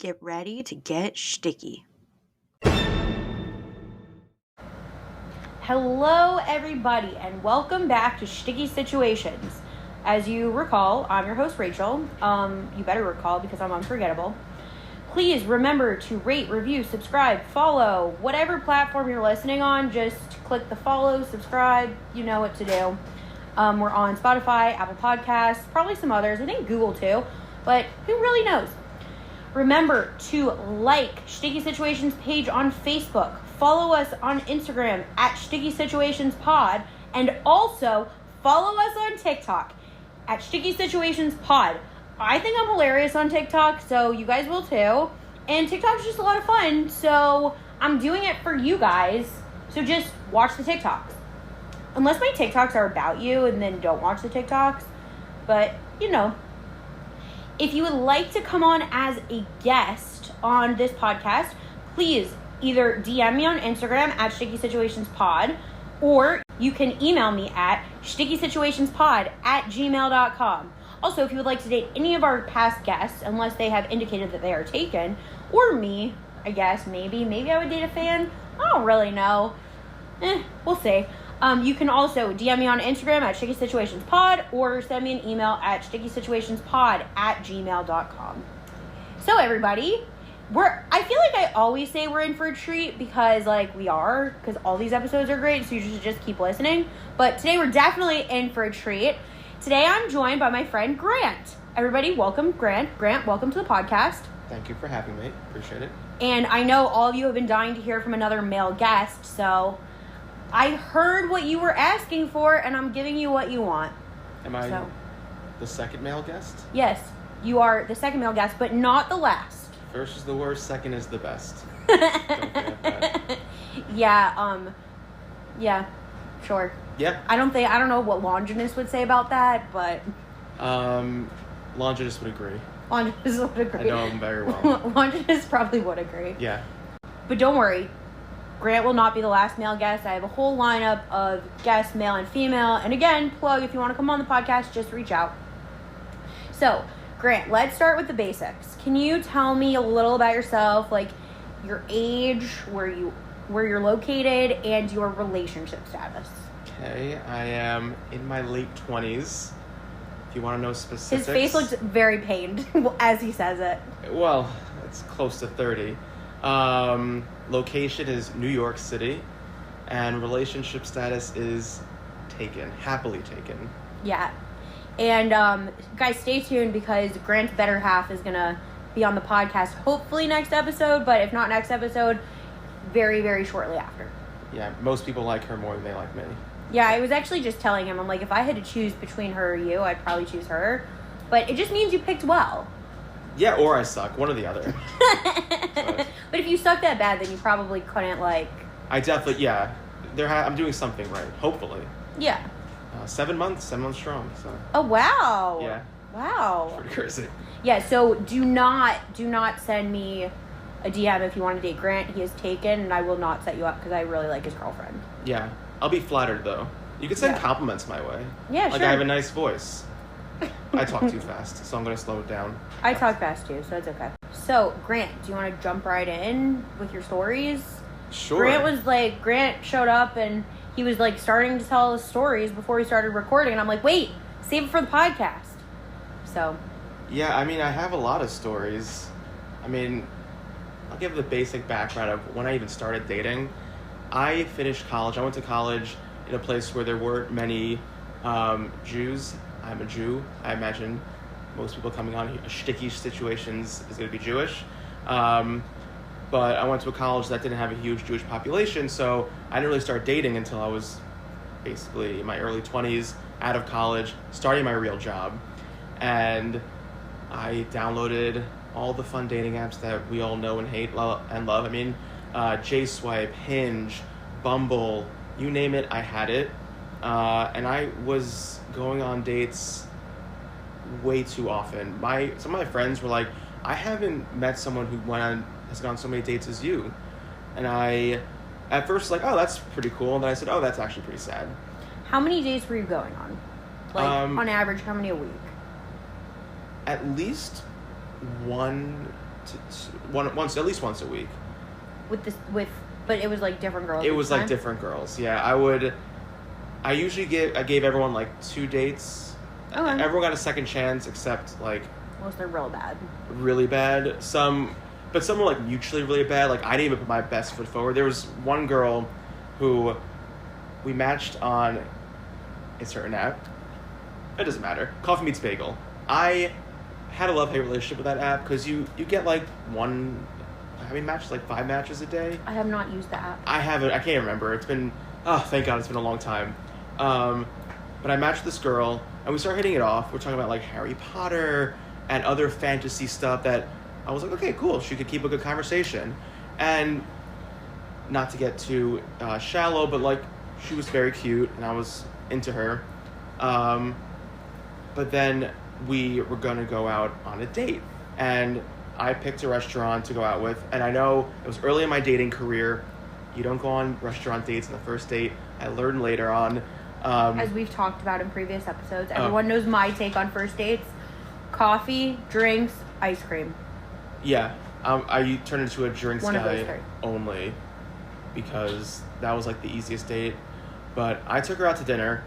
get ready to get sticky. Hello, everybody, and welcome back to Sticky Situations. As you recall, I'm your host, Rachel. You better recall because I'm unforgettable. Please remember to rate, review, subscribe, follow, whatever platform you're listening on. Just click the follow, subscribe. You know what to do. We're on Spotify, Apple Podcasts, probably some others. I think Google too, but who really knows? Remember to like Sticky Situations page on Facebook. Follow us on Instagram at Sticky Situations Pod, and also follow us on TikTok at Sticky Situations Pod. I think I'm hilarious on TikTok, so you guys will too. And TikTok's just a lot of fun, so I'm doing it for you guys. So just watch the TikToks. Unless my TikToks are about you, and then don't watch the TikToks. But, you know. If you would like to come on as a guest on this podcast, please either DM me on Instagram at Sticky Situations Pod, or you can email me at stickysituationspod@gmail.com. Also, if you would like to date any of our past guests, unless they have indicated that they are taken, or me, I guess, maybe I would date a fan. I don't really know. We'll see. You can also DM me on Instagram at stickysituationspod, or send me an email at stickysituationspod@gmail.com. So everybody, I feel like I always say we're in for a treat because we are, because all these episodes are great, so you should just keep listening. But today we're definitely in for a treat. Today I'm joined by my friend Grant. Everybody, welcome Grant. Grant, welcome to the podcast. Thank you for having me. Appreciate it. And I know all of you have been dying to hear from another male guest, so I heard what you were asking for, and I'm giving you what you want. Am I the second male guest? Yes, you are the second male guest, but not the last. First is the worst, second is the best. Don't forget that. Yeah, sure. Yeah. I don't know what Longinus would say about that, but Longinus would agree. Longinus would agree. I know him very well. Longinus probably would agree. Yeah. But don't worry, Grant will not be the last male guest. I have a whole lineup of guests, male and female. And again, plug, if you want to come on the podcast, just reach out. So, Grant, let's start with the basics. Can you tell me a little about yourself, like your age, where you're located, and your relationship status? Okay, I am in my late 20s. If you want to know specifics. His face looks very pained as he says it. Well, it's close to 30. Location is New York City, and relationship status is taken, happily taken. Yeah. And guys, stay tuned because Grant's better half is gonna be on the podcast hopefully next episode, but if not next episode, very, very shortly after. Yeah, most people like her more than they like me. Yeah, I was actually just telling him, I'm like, if I had to choose between her or you, I'd probably choose her. But it just means you picked well. Yeah, or I suck. One or the other. But if you suck that bad, then you probably couldn't, I definitely, yeah. I'm doing something right, hopefully. Yeah. 7 months strong, so. Oh, wow. Yeah. Wow. Pretty crazy. Yeah, so do not send me a DM if you want to date Grant. He is taken, and I will not set you up because I really like his girlfriend. Yeah. I'll be flattered, though. You can send compliments my way. Yeah, sure. I have a nice voice. I talk too fast, so I'm going to slow it down. I talk fast, too, so it's okay. So, Grant, do you want to jump right in with your stories? Sure. Grant showed up, and he was, starting to tell his stories before we started recording, and I'm like, wait, save it for the podcast. So. Yeah, I have a lot of stories. I'll give the basic background of when I even started dating. I finished college. I went to college in a place where there weren't many Jews. I'm a Jew. I imagine most people coming on here, Sticky Situations is going to be Jewish. But I went to a college that didn't have a huge Jewish population, so I didn't really start dating until I was basically in my early 20s, out of college, starting my real job. And I downloaded all the fun dating apps that we all know and hate and love. J-Swipe, Hinge, Bumble, you name it, I had it. And I was going on dates way too often. Some of my friends were like, I haven't met someone who has gone so many dates as you. And I, at first, oh, that's pretty cool. And then I said, oh, that's actually pretty sad. How many dates were you going on? On average, how many a week? At least 1 at least once a week. But it was like different girls. It was time? like different girls. Yeah, I gave everyone like 2 dates. Okay. Everyone got a second chance except like most are real bad. Really bad. Some were like mutually really bad. Like I didn't even put my best foot forward. There was one girl who we matched on a certain app. It doesn't matter. Coffee Meets Bagel. I had a love-hate relationship with that app because you get like matches like 5 matches a day. I have not used the app. I haven't. I can't remember. It's been thank God it's been a long time. But I matched this girl and we started hitting it off. We're talking about like Harry Potter and other fantasy stuff that I was like, okay, cool. She could keep a good conversation, and not to get too shallow, but like she was very cute and I was into her. But then we were gonna go out on a date, and I picked a restaurant to go out with. And I know it was early in my dating career. You don't go on restaurant dates on the first date. I learned later on. As we've talked about in previous episodes, everyone knows my take on first dates: coffee, drinks, ice cream. Yeah, I turned into a drinks One of those guy three. only because that was like the easiest date. But I took her out to dinner,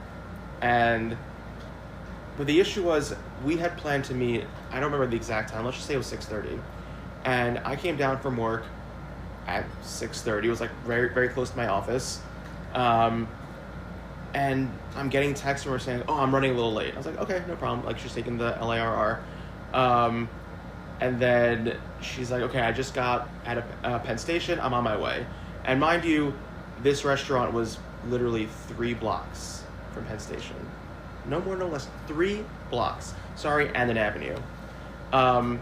but the issue was we had planned to meet. I don't remember the exact time. Let's just say it was 6:30, and I came down from work at 6:30. It was like very very close to my office, and I'm getting texts from her saying, "Oh, I'm running a little late." I was like, "Okay, no problem." Like she's taking the LARR. And then she's like, okay, I just got at a Penn Station. I'm on my way. And mind you, this restaurant was literally 3 blocks from Penn Station. No more, no less. 3 blocks. Sorry, and an avenue. And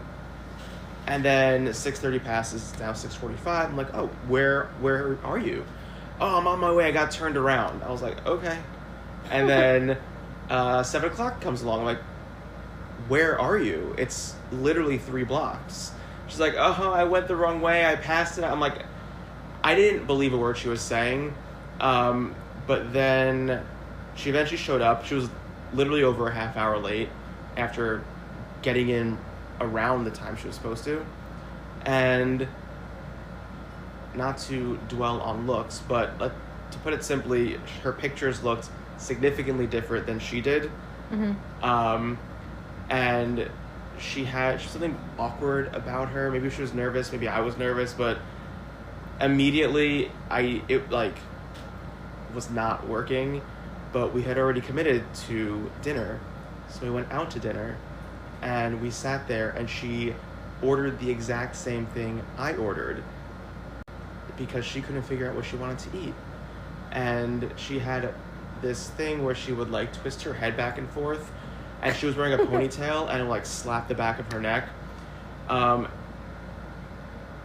then 6:30 passes, it's now 6:45. I'm like, oh, where are you? Oh, I'm on my way. I got turned around. I was like, okay. And then 7 o'clock comes along. I'm like, where are you? It's literally 3 blocks. She's like, oh, I went the wrong way. I passed it. I'm like, I didn't believe a word she was saying. But then she eventually showed up. She was literally over a half hour late after getting in around the time she was supposed to. And not to dwell on looks, but to put it simply, her pictures looked significantly different than she did. Mm-hmm. And she had something awkward about her. Maybe she was nervous. Maybe I was nervous. But immediately, it was not working. But we had already committed to dinner, so we went out to dinner, and we sat there. And she ordered the exact same thing I ordered because she couldn't figure out what she wanted to eat. And she had this thing where she would like twist her head back and forth. And she was wearing a ponytail and it, like, slapped the back of her neck. Long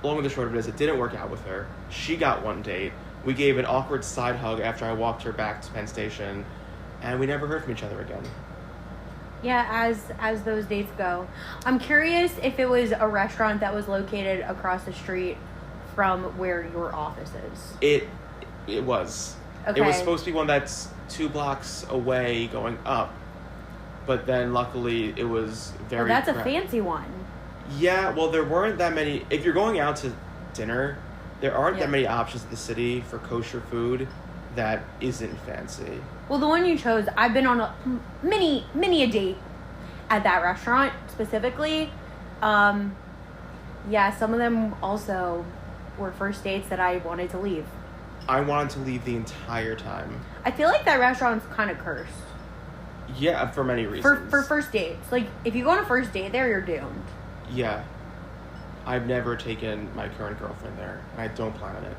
and the short of it is, it didn't work out with her. She got one date. We gave an awkward side hug after I walked her back to Penn Station. And we never heard from each other again. Yeah, as those dates go. I'm curious if it was a restaurant that was located across the street from where your office is. It was. Okay. It was supposed to be one that's 2 blocks away going up. But then, luckily, it was very... Well, that's a fancy one. Yeah, well, there weren't that many... If you're going out to dinner, there aren't that many options in the city for kosher food that isn't fancy. Well, the one you chose, I've been on many a date at that restaurant, specifically. Yeah, some of them also were first dates that I wanted to leave. I wanted to leave the entire time. I feel like that restaurant's kind of cursed. Yeah, for many reasons. For first dates. Like, if you go on a first date there, you're doomed. Yeah. I've never taken my current girlfriend there, and I don't plan on it.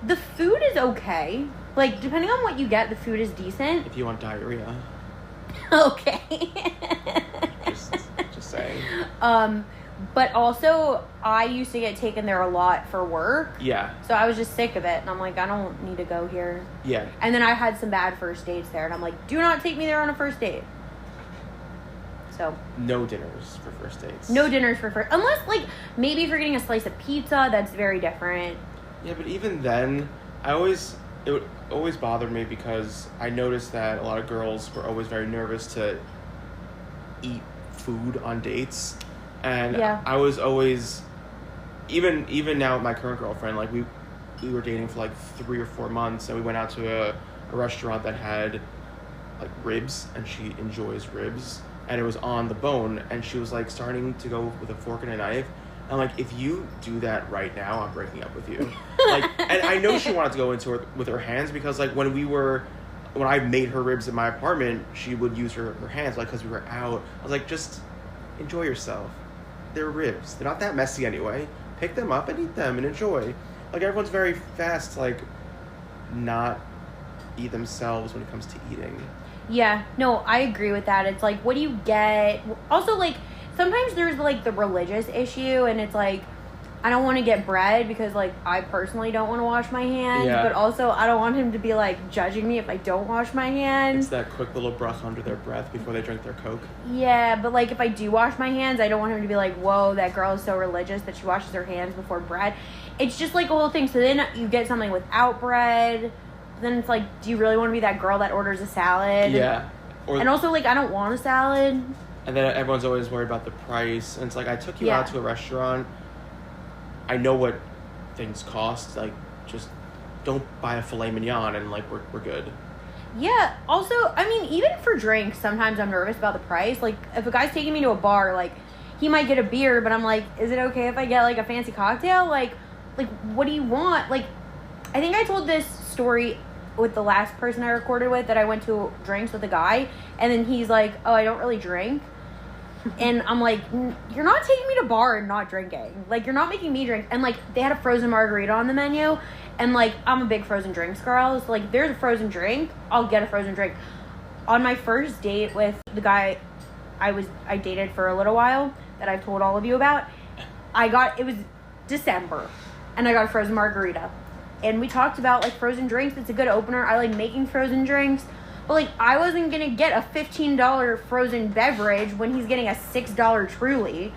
The food is okay. Like, depending on what you get, the food is decent. If you want diarrhea. Okay. just saying. But also, I used to get taken there a lot for work. Yeah. So I was just sick of it. And I'm like, I don't need to go here. Yeah. And then I had some bad first dates there. And I'm like, do not take me there on a first date. So. No dinners for first dates. No dinners for first. Unless, like, maybe if you're getting a slice of pizza, that's very different. Yeah, but even then, it would always bother me because I noticed that a lot of girls were always very nervous to eat food on dates. And I was always even now with my current girlfriend, like we were dating for like 3 or 4 months, and we went out to a restaurant that had like ribs, and she enjoys ribs, and it was on the bone, and she was like starting to go with a fork and a knife. I'm like, if you do that right now, I'm breaking up with you. Like, and I know she wanted to go into it with her hands, because like when I made her ribs in my apartment, she would use her hands, like, because we were out. I was like, just enjoy yourself. They're ribs. They're not that messy anyway. Pick them up and eat them and enjoy. Like, everyone's very fast to, like, not eat themselves when it comes to eating. Yeah, no, I agree with that. It's like, what do you get? Also, like, sometimes there's, like, the religious issue, and it's like, I don't want to get bread because, like, I personally don't want to wash my hands, but also I don't want him to be, like, judging me if I don't wash my hands. It's that quick little brush under their breath before they drink their Coke. Yeah, but, like, if I do wash my hands, I don't want him to be like, whoa, that girl is so religious that she washes her hands before bread. It's just, like, a whole thing. So then you get something without bread. Then it's like, do you really want to be that girl that orders a salad? Yeah. And also, like, I don't want a salad. And then everyone's always worried about the price. And it's like, I took you out to a restaurant. I know what things cost. Like, just don't buy a filet mignon and, like, we're good. Yeah. Also, I mean, even for drinks, sometimes I'm nervous about the price. Like, if a guy's taking me to a bar, like, he might get a beer, but I'm like, is it okay if I get, like, a fancy cocktail? Like, what do you want? Like, I think I told this story with the last person I recorded with, that I went to drinks with a guy, and then he's like, oh, I don't really drink. And I'm like, you're not taking me to bar and not drinking. Like, you're not making me drink. And, like, they had a frozen margarita on the menu, and, like, I'm a big frozen drinks girl. So, like, if there's a frozen drink, I'll get a frozen drink. On my first date with the guy I dated for a little while, that I've told all of you about, it was December, and I got a frozen margarita. And we talked about, like, frozen drinks. It's a good opener. I like making frozen drinks. But, like, I wasn't going to get a $15 frozen beverage when he's getting a $6 Truly.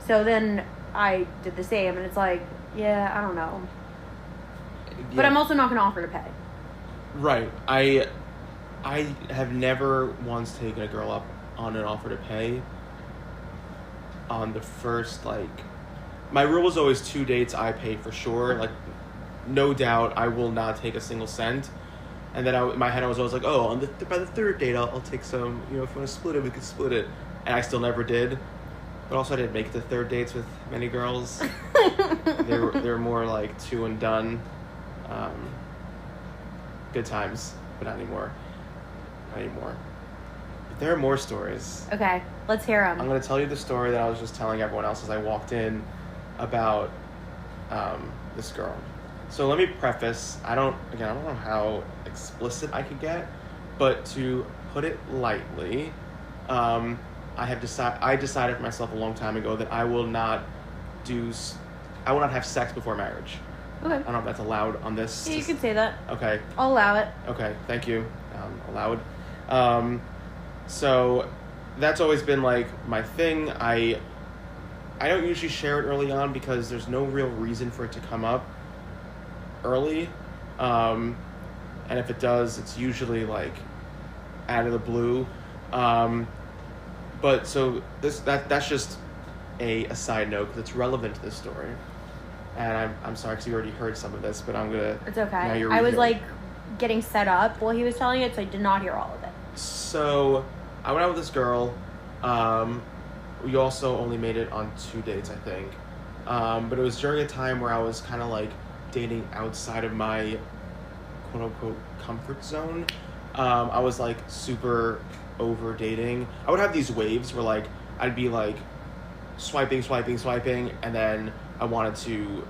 So then I did the same. And it's like, yeah, I don't know. Yeah. But I'm also not going to offer to pay. Right. I have never once taken a girl up on an offer to pay. On the first, like... My rule was always 2 dates, I pay for sure. Like, no doubt, I will not take a single cent. And then in my head, I was always like, oh, by the third date, I'll take some, if you want to split it, we can split it. And I still never did. But also, I didn't make it to third dates with many girls. they were more like 2 and done. Good times, but not anymore. But there are more stories. Okay, let's hear them. I'm going to tell you the story that I was just telling everyone else as I walked in about this girl. So let me preface, I don't know how explicit I could get, but to put it lightly, I decided for myself a long time ago that I will not have sex before marriage. Okay. I don't know if that's allowed on this. Yeah, you can say that. Okay. I'll allow it. Okay, thank you. Allowed. So that's always been like my thing. I don't usually share it early on because there's no real reason for it to come up early. And if it does, it's usually like out of the blue. But so that's just a side note because it's relevant to this story. And I'm sorry because you already heard some of this, but I'm gonna. It's okay. I was like getting set up while he was telling it, so I did not hear all of it. So I went out with this girl. We also only made it on 2 dates, I think. But it was during a time where I was kind of like dating outside of my quote unquote comfort zone. I was like super over dating. I would have these waves where like I'd be like swiping, and then I wanted to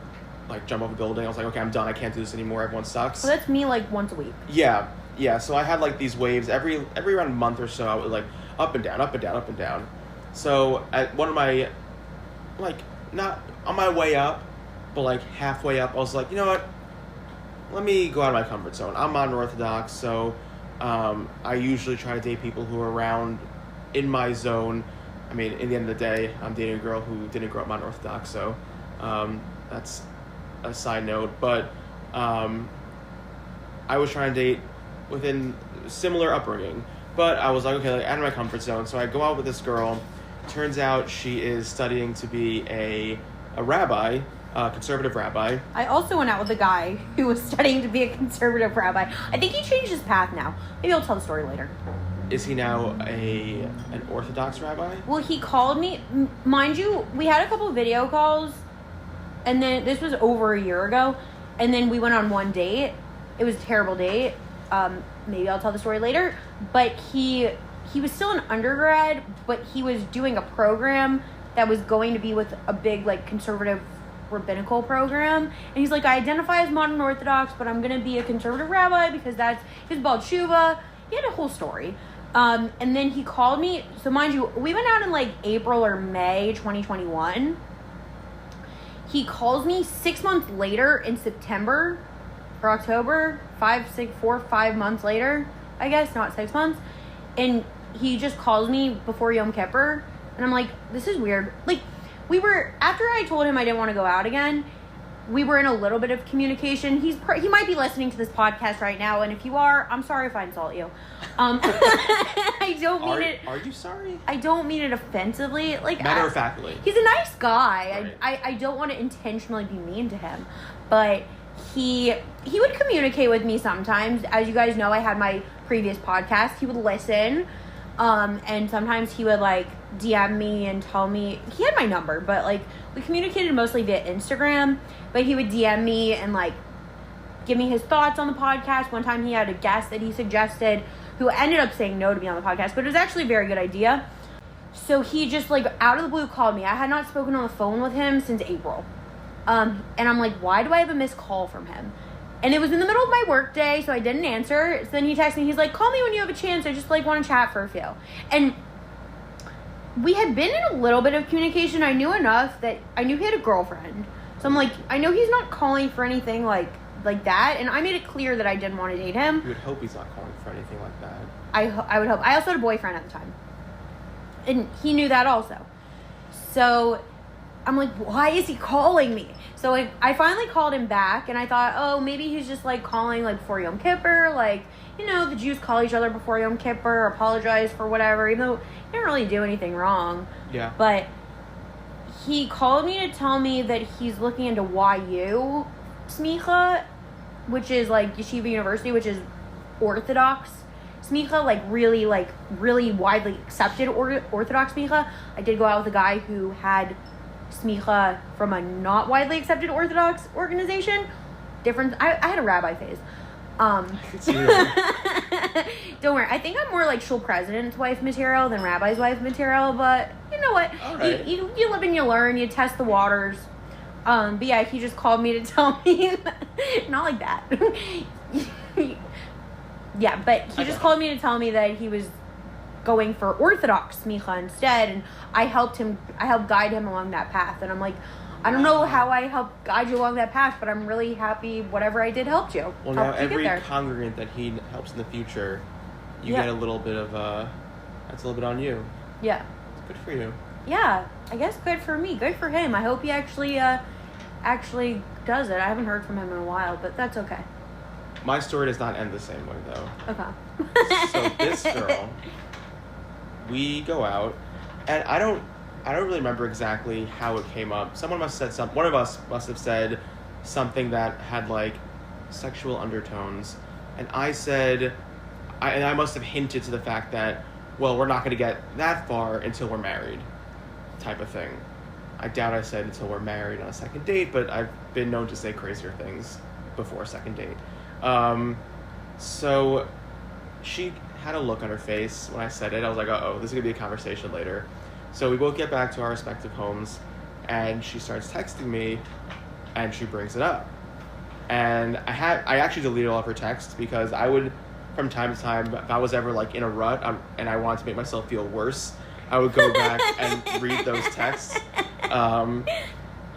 like jump off a building. I was like, okay, I'm done. I can't do this anymore. Everyone sucks. So that's me like once a week. Yeah. So I had like these waves every around a month or so. I would like up and down. So at one of my, like, not on my way up, but like halfway up, I was like, you know what? Let me go out of my comfort zone. I'm Modern Orthodox, so I usually try to date people who are around in my zone. I mean, in the end of the day, I'm dating a girl who didn't grow up Modern Orthodox, so that's a side note. But I was trying to date within similar upbringing. But I was like, okay, like out of my comfort zone. So I go out with this girl. Turns out she is studying to be a rabbi conservative rabbi. I also went out with a guy who was studying to be a conservative rabbi. I think he changed his path now. Maybe I'll tell the story later. Is he now an Orthodox rabbi? Well, he called me. Mind you, we had a couple of video calls, and then this was over a year ago, and then we went on one date. It was a terrible date. Maybe I'll tell the story later. But he was still an undergrad, but he was doing a program that was going to be with a big, like, conservative rabbinical program. And he's like, I identify as modern Orthodox, but I'm going to be a conservative rabbi because that's his Baal Tshuva. He had a whole story. And then he called me. So mind you, we went out in like April or May 2021. He calls me 6 months later in September or October, 5 months later, I guess, not 6 months. And he just calls me before Yom Kippur. And I'm like, this is weird. Like, after I told him I didn't want to go out again, we were in a little bit of communication. He might be listening to this podcast right now, and if you are, I'm sorry if I insult you. I don't mean it. Are you sorry? I don't mean it offensively. Like, matter of factly. He's a nice guy. Right. I don't want to intentionally be mean to him, but he would communicate with me sometimes. As you guys know, I had my previous podcast. He would listen, and sometimes he would like DM me and tell me he had my number, but like we communicated mostly via Instagram. But he would DM me and like give me his thoughts on the podcast. One time he had a guest that he suggested who ended up saying no to be on the podcast, but it was actually a very good idea. So he just like out of the blue called me. I had not spoken on the phone with him since April. And I'm like, why do I have a missed call from him? And it was in the middle of my work day, so I didn't answer. So then he texted me. He's like, call me when you have a chance. I just like want to chat for a few. And we had been in a little bit of communication. I knew enough that I knew he had a girlfriend. So I'm like, I know he's not calling for anything like that. And I made it clear that I didn't want to date him. You would hope he's not calling for anything like that. I would hope. I also had a boyfriend at the time. And he knew that also. So I'm like, why is he calling me? So I finally called him back, and I thought, oh, maybe he's just like calling like before Yom Kippur. Like, you know, the Jews call each other before Yom Kippur, apologize for whatever, even though he didn't really do anything wrong. Yeah. But he called me to tell me that he's looking into YU smicha, which is like Yeshiva University, which is Orthodox smicha, like really widely accepted Orthodox smicha. I did go out with a guy who had smicha from a not widely accepted Orthodox organization. Different. I had a rabbi phase. Don't worry. I think I'm more like shul president's wife material than rabbi's wife material, but you know what? All right. You live and you learn. You test the waters. But yeah, he just called me to tell me, not like that. Yeah, but he just called me to tell me that he was going for Orthodox smicha instead, and I helped guide him along that path. And I'm like, I don't know how I helped guide you along that path, but I'm really happy whatever I did helped you. Well, now every congregant that he helps in the future, you get a little bit of that's a little bit on you. Yeah. It's good for you. Yeah, I guess good for me. Good for him. I hope he actually does it. I haven't heard from him in a while, but that's okay. My story does not end the same way, though. Okay. So this girl, we go out, and I don't really remember exactly how it came up. Someone must have said something. One of us must have said something that had like sexual undertones, and I said, I must have hinted to the fact that, well, we're not going to get that far until we're married, type of thing. I doubt I said until we're married on a second date, but I've been known to say crazier things before a second date. So she had a look on her face when I said it. I was like, uh-oh, this is going to be a conversation later. So we both get back to our respective homes, and she starts texting me, and she brings it up. And I actually deleted all of her texts because I would, from time to time, if I was ever like in a rut and I wanted to make myself feel worse, I would go back and read those texts.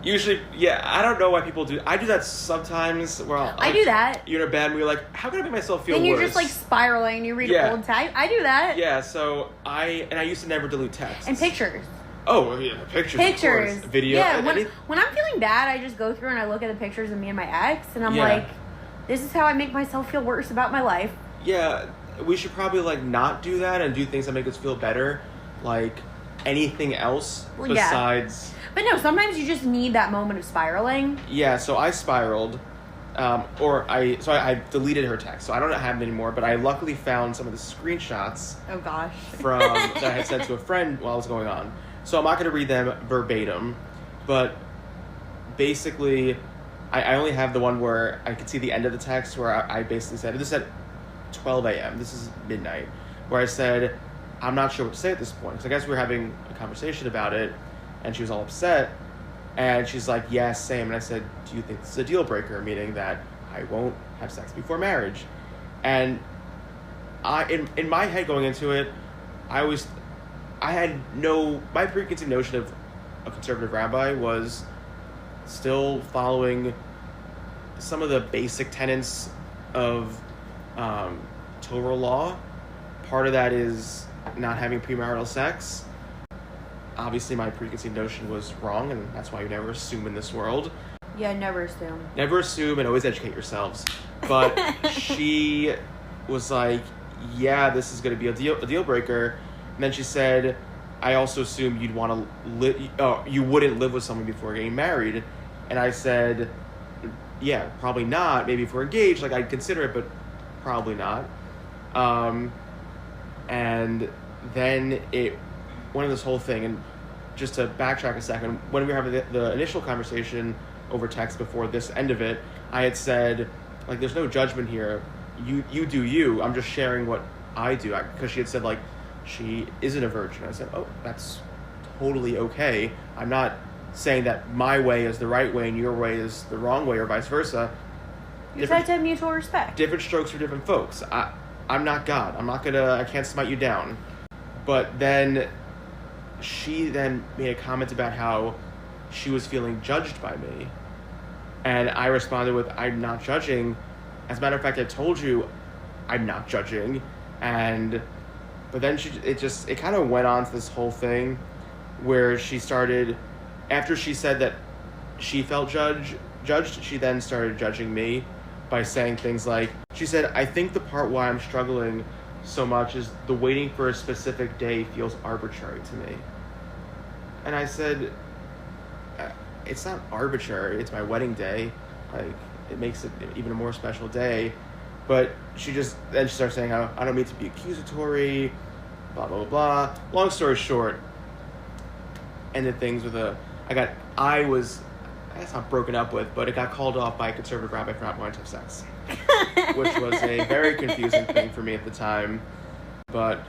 Usually, yeah, I don't know why people do. I do that sometimes. Well, I do that. You're in a bad mood, you're like, how can I make myself feel worse? And you're just like spiraling and you read old text. I do that. Yeah, so I used to never delete texts. And pictures. Oh, yeah, pictures. Of course. Video. Yeah, when I'm feeling bad, I just go through and I look at the pictures of me and my ex, and I'm like, this is how I make myself feel worse about my life. Yeah, we should probably like not do that and do things that make us feel better. Like, anything else Well, yeah. besides. But no, sometimes you just need that moment of spiraling. Yeah, so I spiraled, I deleted her text, so I don't have it anymore. But I luckily found some of the screenshots Oh gosh. from that I had sent to a friend while it was going on. So I'm not going to read them verbatim, but basically, I only have the one where I could see the end of the text where I basically said, this is at 12 a.m., this is midnight, where I said, I'm not sure what to say at this point. Because I guess we were having a conversation about it, and she was all upset, and she's like, yes, same. And I said, do you think this is a deal breaker, meaning that I won't have sex before marriage? And in my head going into it, my preconceived notion of a conservative rabbi was still following some of the basic tenets of Torah law. Part of that is not having premarital sex. Obviously, my preconceived notion was wrong, and that's why you never assume in this world. Yeah, never assume. Never assume, and always educate yourselves. But she was like, yeah, this is going to be a deal breaker. And then she said, I also assume you'd want to you wouldn't live with someone before getting married. And I said, yeah, probably not. Maybe if we're engaged, like, I'd consider it, but probably not. And then it went into this whole thing. And just to backtrack a second, when we were having the initial conversation over text before this end of it, I had said, like, there's no judgment here. You do you. I'm just sharing what I do. Because she had said, like, she isn't a virgin. I said, oh, that's totally okay. I'm not saying that my way is the right way and your way is the wrong way, or vice versa. You just have to have mutual respect. Different strokes for different folks. I'm not God. I can't smite you down. But then she then made a comment about how she was feeling judged by me. And I responded with, I'm not judging. As a matter of fact, I told you I'm not judging. But then it kind of went on to this whole thing where she started, after she said that she felt judged, she then started judging me by saying things like, she said, I think the part why I'm struggling so much is the waiting for a specific day feels arbitrary to me. And I said, it's not arbitrary, it's my wedding day. Like, it makes it even a more special day. But she starts saying how I don't mean to be accusatory, blah, blah, blah, blah. Long story short, ended things with I guess not broken up with, but it got called off by a conservative rabbi for not wanting to have sex. Which was a very confusing thing for me at the time. But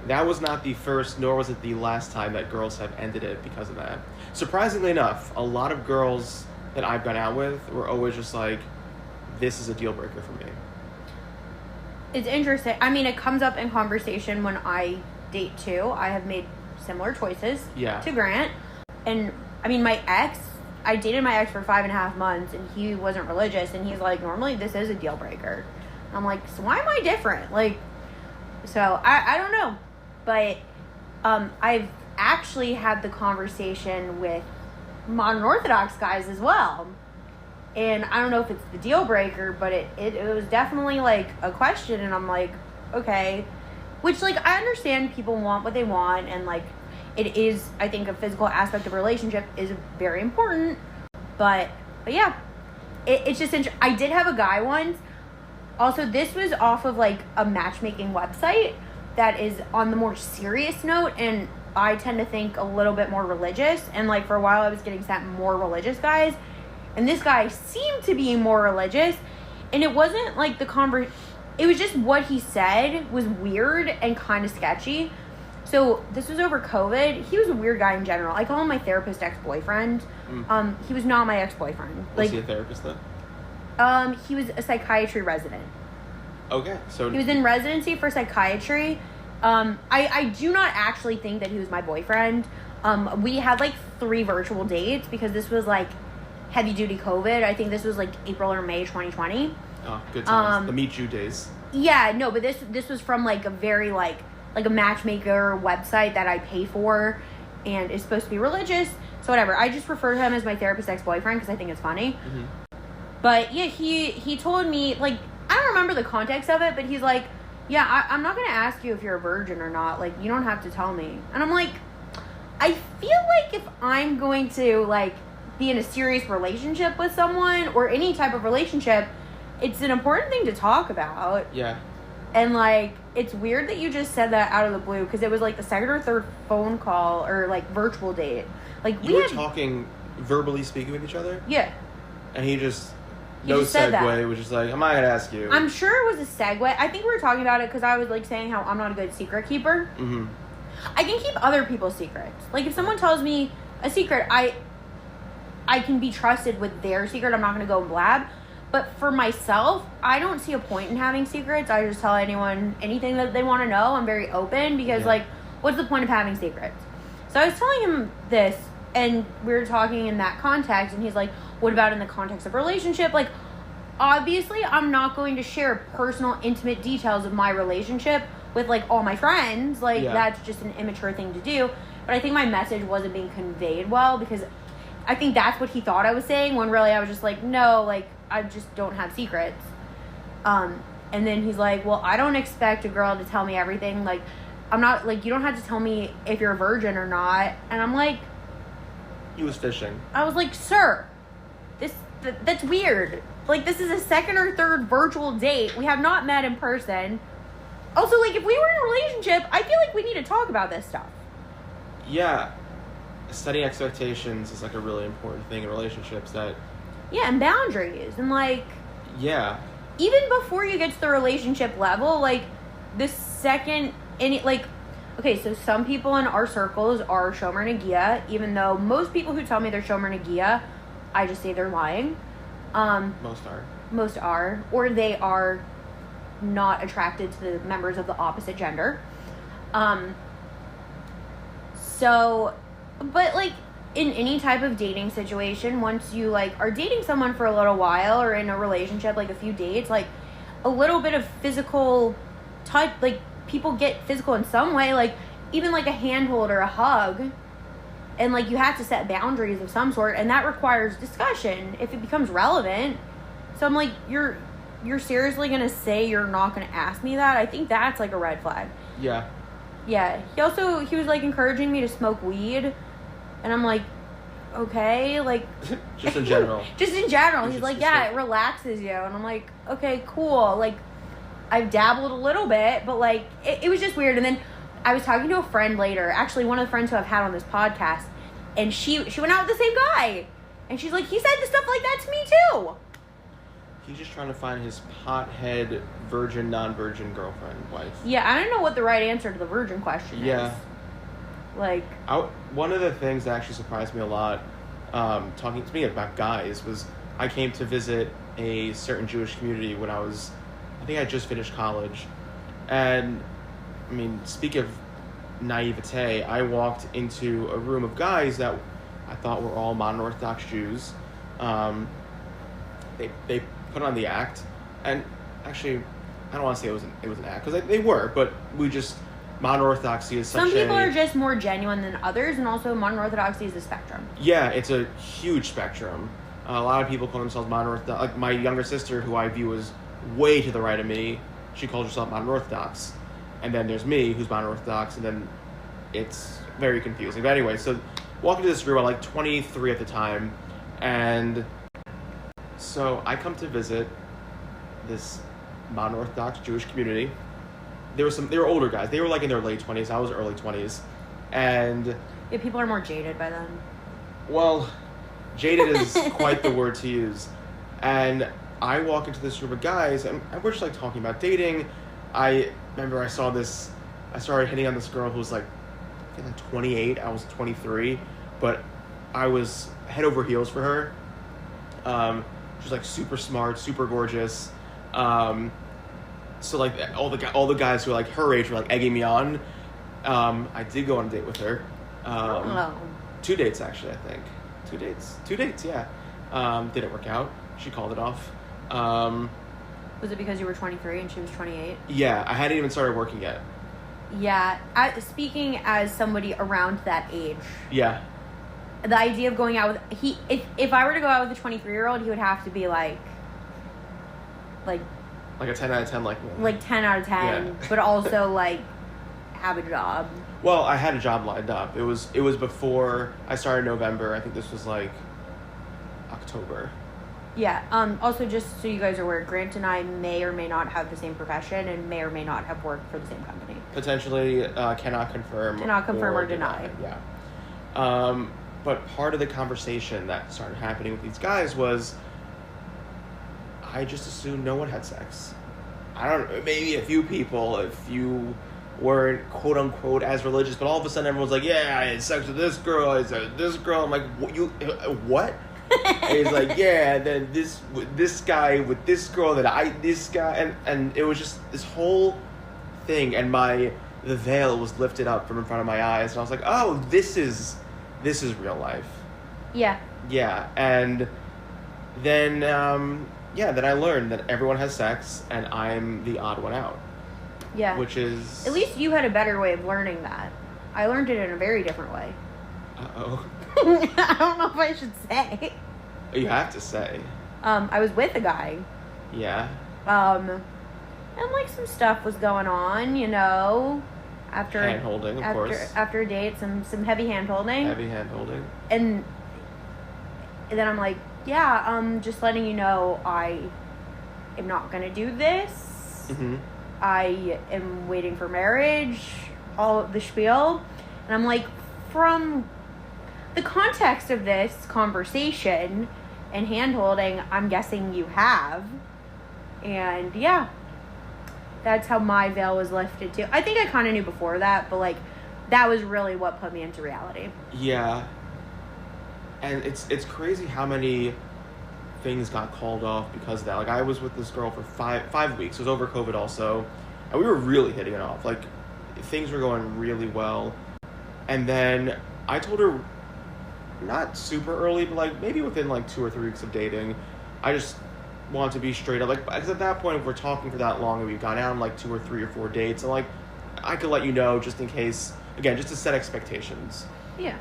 that was not the first, nor was it the last time that girls have ended it because of that. Surprisingly enough, a lot of girls that I've gone out with were always just like, this is a deal breaker for me. It's interesting. I mean, it comes up in conversation when I date too. I have made similar choices to Grant. And I mean, I dated my ex for 5.5 months, and he wasn't religious, and he's like, normally this is a deal breaker. I'm like, so why am I different? Like, so I don't know. But I've actually had the conversation with Modern Orthodox guys as well. And I don't know if it's the deal breaker, but it was definitely like a question, and I'm like, okay. Which, like, I understand people want what they want, and like, it is, I think, a physical aspect of a relationship is very important. But yeah, it's just interesting. I did have a guy once. Also, this was off of like a matchmaking website that is on the more serious note, and I tend to think a little bit more religious. And like, for a while I was getting sent more religious guys, and this guy seemed to be more religious, and it wasn't like it was just what he said was weird and kind of sketchy. So this was over COVID. He was a weird guy in general. I call him my therapist ex-boyfriend. He was not my ex-boyfriend. Was he a therapist then? He was a psychiatry resident. Okay, so he was in residency for psychiatry. I do not actually think that he was my boyfriend. We had like 3 virtual dates because this was like heavy duty COVID. I think this was like April or May 2020. Oh, good times. The Meet You days. Yeah, no, but this was from like a very like a matchmaker website that I pay for, and is supposed to be religious. So whatever. I just refer to him as my therapist ex-boyfriend because I think it's funny. Mm-hmm. But yeah, he told me, like, I don't remember the context of it, but he's like, yeah, I'm not going to ask you if you're a virgin or not. Like, you don't have to tell me. And I'm like, I feel like if I'm going to, like, be in a serious relationship with someone or any type of relationship, it's an important thing to talk about. Yeah. And, like, it's weird that you just said that out of the blue because it was, like, the second or third phone call or, like, virtual date. Like, we were talking, verbally speaking with each other? Yeah. And he just said that. segue, was just like, I'm not going to ask you. I'm sure it was a segue. I think we were talking about it because I was, like, saying how I'm not a good secret keeper. Mm-hmm. I can keep other people's secrets. Like, if someone tells me a secret, I can be trusted with their secret. I'm not going to go and blab. But for myself, I don't see a point in having secrets. I just tell anyone anything that they want to know. I'm very open because, like, what's the point of having secrets? So I was telling him this, and we were talking in that context, and he's like, what about in the context of relationship? Like, obviously, I'm not going to share personal, intimate details of my relationship with, like, all my friends. Like, that's just an immature thing to do. But I think my message wasn't being conveyed well because I think that's what he thought I was saying when really I was just like, no, like, I just don't have secrets. And then he's like, well, I don't expect a girl to tell me everything. Like, I'm not, like, you don't have to tell me if you're a virgin or not. And I'm like... He was fishing. I was like, sir, that's weird. Like, this is a second or third virtual date. We have not met in person. Also, like, if we were in a relationship, I feel like we need to talk about this stuff. Yeah. Setting expectations is, like, a really important thing in relationships that... Yeah, and boundaries. And, like... Yeah. Even before you get to the relationship level, like, the second... like... Okay, so some people in our circles are Shomer Nagia, even though most people who tell me they're Shomer Nagia, I just say they're lying. Most are. Or they are not attracted to the members of the opposite gender. So, but, like, in any type of dating situation, once you, like, are dating someone for a little while or in a relationship, like, a few dates, like, a little bit of physical touch, like, people get physical in some way, like, even, like, a handhold or a hug, and, like, you have to set boundaries of some sort, and that requires discussion if it becomes relevant. So I'm like, you're seriously gonna say you're not gonna ask me that? I think that's, like, a red flag. Yeah. Yeah. He was, like, encouraging me to smoke weed, and I'm like, okay, like... Just in general. Just in general. He's like, yeah, it relaxes you. And I'm like, okay, cool. Like, I've dabbled a little bit, but, like, it was just weird. And then I was talking to a friend later, actually one of the friends who I've had on this podcast, and she went out with the same guy. And she's like, he said the stuff like that to me, too. He's just trying to find his pothead, virgin, non-virgin girlfriend, wife. Yeah, I don't know what the right answer to the virgin question is. Yeah. Like... One of the things that actually surprised me a lot, talking to me about guys, was I came to visit a certain Jewish community when I think I just finished college. And, I mean, speak of naivete, I walked into a room of guys that I thought were all Modern Orthodox Jews. They put on the act, and actually, I don't want to say it was an act, because they were, but we just... Modern Orthodoxy is such Some people are just more genuine than others, and also Modern Orthodoxy is a spectrum. Yeah, it's a huge spectrum. A lot of people call themselves Modern Orthodox. Like, my younger sister, who I view as way to the right of me, she calls herself Modern Orthodox. And then there's me, who's Modern Orthodox, and then it's very confusing. But anyway, so walking to this room, I'm like 23 at the time, and so I come to visit this Modern Orthodox Jewish community. They were older guys. They were, like, in their late 20s. I was early 20s. And... Yeah, people are more jaded by then. Well, jaded is quite the word to use. And I walk into this room of guys, and we're just, like, talking about dating. I remember I started hitting on this girl who was, like, I think, like, 28. I was 23. But I was head over heels for her. She was, like, super smart, super gorgeous. So, like, all the guys who were, like, her age were, like, egging me on. I did go on a date with her. 2 dates, actually, I think. 2 dates? 2 dates, yeah. Didn't work out. She called it off. Was it because you were 23 and she was 28? Yeah, I hadn't even started working yet. Yeah. Speaking as somebody around that age. Yeah. The idea of going out with... If I were to go out with a 23-year-old, he would have to be, like a 10 out of 10, like 10 out of 10, yeah. but also, like, have a job. Well, I had a job lined up. It was before I started November. I think this was like October. Yeah. Also, just so you guys are aware, Grant and I may or may not have the same profession and may or may not have worked for the same company. Potentially cannot confirm or deny. Yeah. But part of the conversation that started happening with these guys was, I just assumed no one had sex. I don't know, maybe a few people, if you weren't quote unquote as religious, but all of a sudden everyone's like, yeah, I had sex with this girl, I had sex with this girl. I'm like, what? And he's like, yeah, then this guy with this girl, this guy, and it was just this whole thing, and the veil was lifted up from in front of my eyes, and I was like, oh, this is real life. Yeah. Yeah, and then then I learned that everyone has sex, and I'm the odd one out. Yeah. Which is... At least you had a better way of learning that. I learned it in a very different way. Uh-oh. I don't know if I should say. You have to say. I was with a guy. Yeah. And like some stuff was going on, you know. Hand-holding, of course. After a date, some heavy hand-holding. Heavy hand-holding. And then I'm like, yeah, just letting you know I am not going to do this. Mm-hmm. I am waiting for marriage, all of the spiel. And I'm like, from the context of this conversation and hand-holding, I'm guessing you have. And yeah, that's how my veil was lifted too. I think I kind of knew before that, but like, that was really what put me into reality. Yeah. And it's crazy how many things got called off because of that. Like, I was with this girl for five weeks. It was over COVID also. And we were really hitting it off. Like, things were going really well. And then I told her, not super early, but like maybe within like 2 or 3 weeks of dating, I just want to be straight up. Like, because at that point, if we're talking for that long and we've gone out on like 2 or 3 or 4 dates, and like, I could let you know just in case, again, just to set expectations. Yeah.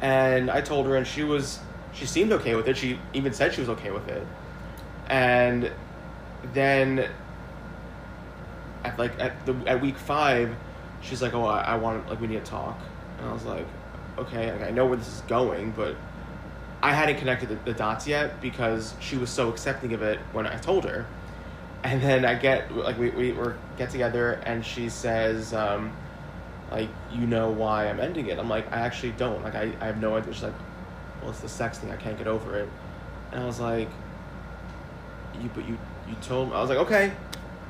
And I told her, and she seemed okay with it. She even said she was okay with it. And then at week 5, she's like, oh, I want, like, we need to talk. And I was like, okay, like, I know where this is going, but I hadn't connected the dots yet because she was so accepting of it when I told her. And then we get together, and she says, like, you know why I'm ending it? I'm like, I actually don't. Like, I have no idea. She's like, well, it's the sex thing. I can't get over it. And I was like, you told me. I was like, okay.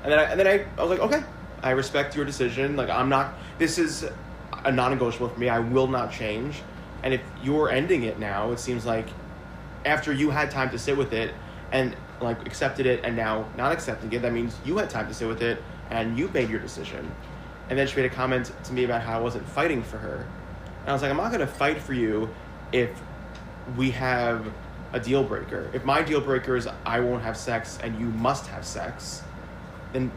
And then I was like, okay, I respect your decision. Like, this is a non-negotiable for me. I will not change. And if you're ending it now, it seems like after you had time to sit with it and like accepted it and now not accepting it, that means you had time to sit with it and you made your decision. And then she made a comment to me about how I wasn't fighting for her. And I was like, I'm not going to fight for you if we have a deal breaker. If my deal breaker is I won't have sex and you must have sex, then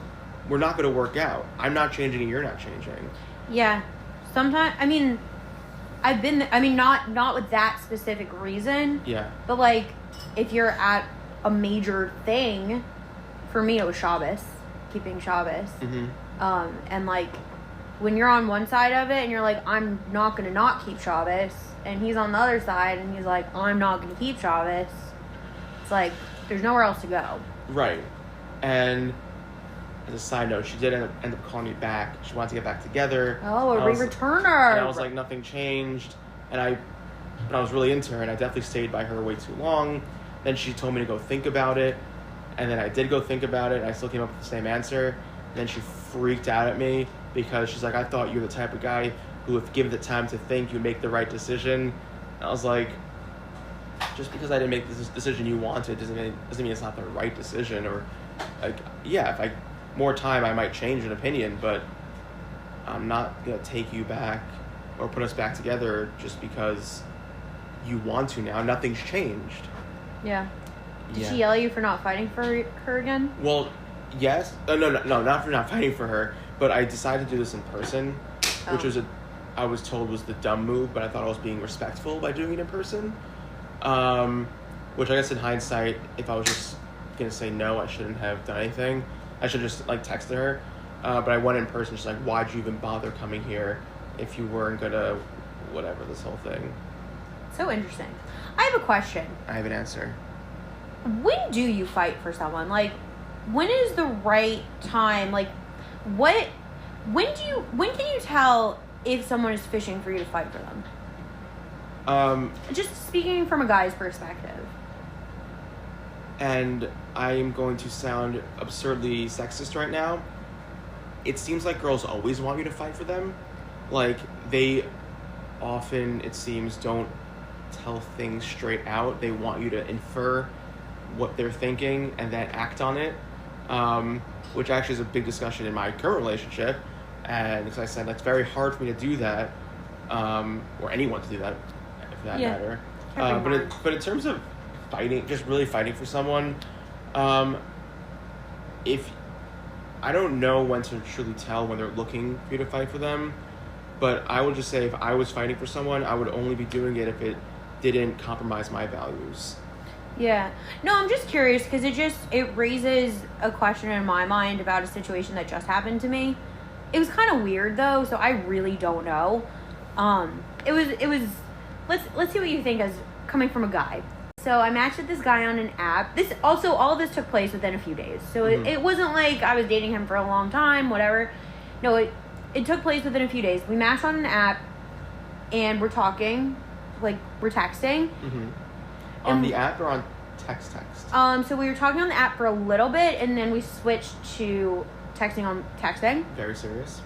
we're not going to work out. I'm not changing and you're not changing. Yeah. Sometimes, not with that specific reason. Yeah. But like, if you're at a major thing, for me it was Shabbos, keeping Shabbos. Mm-hmm. And like, when you're on one side of it and you're like, I'm not going to not keep Shabbos, and he's on the other side and he's like, I'm not going to keep Shabbos, it's like, there's nowhere else to go. Right. And as a side note, she did end up calling me back. She wanted to get back together. Oh, a re-returner. And I was like, nothing changed. But I was really into her, and I definitely stayed by her way too long. Then she told me to go think about it. And then I did go think about it, and I still came up with the same answer. And then she freaked out at me because she's like, I thought you were the type of guy who, if given the time to think, you'd make the right decision. And I was like, just because I didn't make this decision you wanted doesn't mean it's not the right decision. Or, like, yeah, if I more time, I might change an opinion, but I'm not going to take you back or put us back together just because you want to now. Nothing's changed. Yeah. Did she yell at you for not fighting for her again? Well, yes. No, not for not fighting for her, but I decided to do this in person, which I was told was the dumb move, but I thought I was being respectful by doing it in person. Which I guess in hindsight, if I was just going to say no, I shouldn't have done anything. I should just, like, texted her. But I went in person. She's like, why'd you even bother coming here if you weren't gonna, whatever, this whole thing. So interesting. I have a question. I have an answer. When do you fight for someone? Like, when is the right time? Like, when can you tell if someone is fishing for you to fight for them? Just speaking from a guy's perspective. And I am going to sound absurdly sexist right now. It seems like girls always want you to fight for them. Like, they often, it seems, don't tell things straight out. They want you to infer what they're thinking and then act on it, which actually is a big discussion in my current relationship. And as I said, that's very hard for me to do that, or anyone to do that, for that matter. But in terms of fighting, just really fighting for someone, if I don't know when to truly tell when they're looking for you to fight for them, but I would just say if I was fighting for someone, I would only be doing it if it didn't compromise my values. Yeah. No, I'm just curious because it raises a question in my mind about a situation that just happened to me. It was kind of weird though, so I really don't know. It was let's see what you think as coming from a guy. So I matched with this guy on an app. All of this took place within a few days. So it wasn't like I was dating him for a long time, whatever. No, it took place within a few days. We matched on an app and we're talking, like we're texting. Mm-hmm. On the app or on text? So we were talking on the app for a little bit and then we switched to texting on texting. Very serious.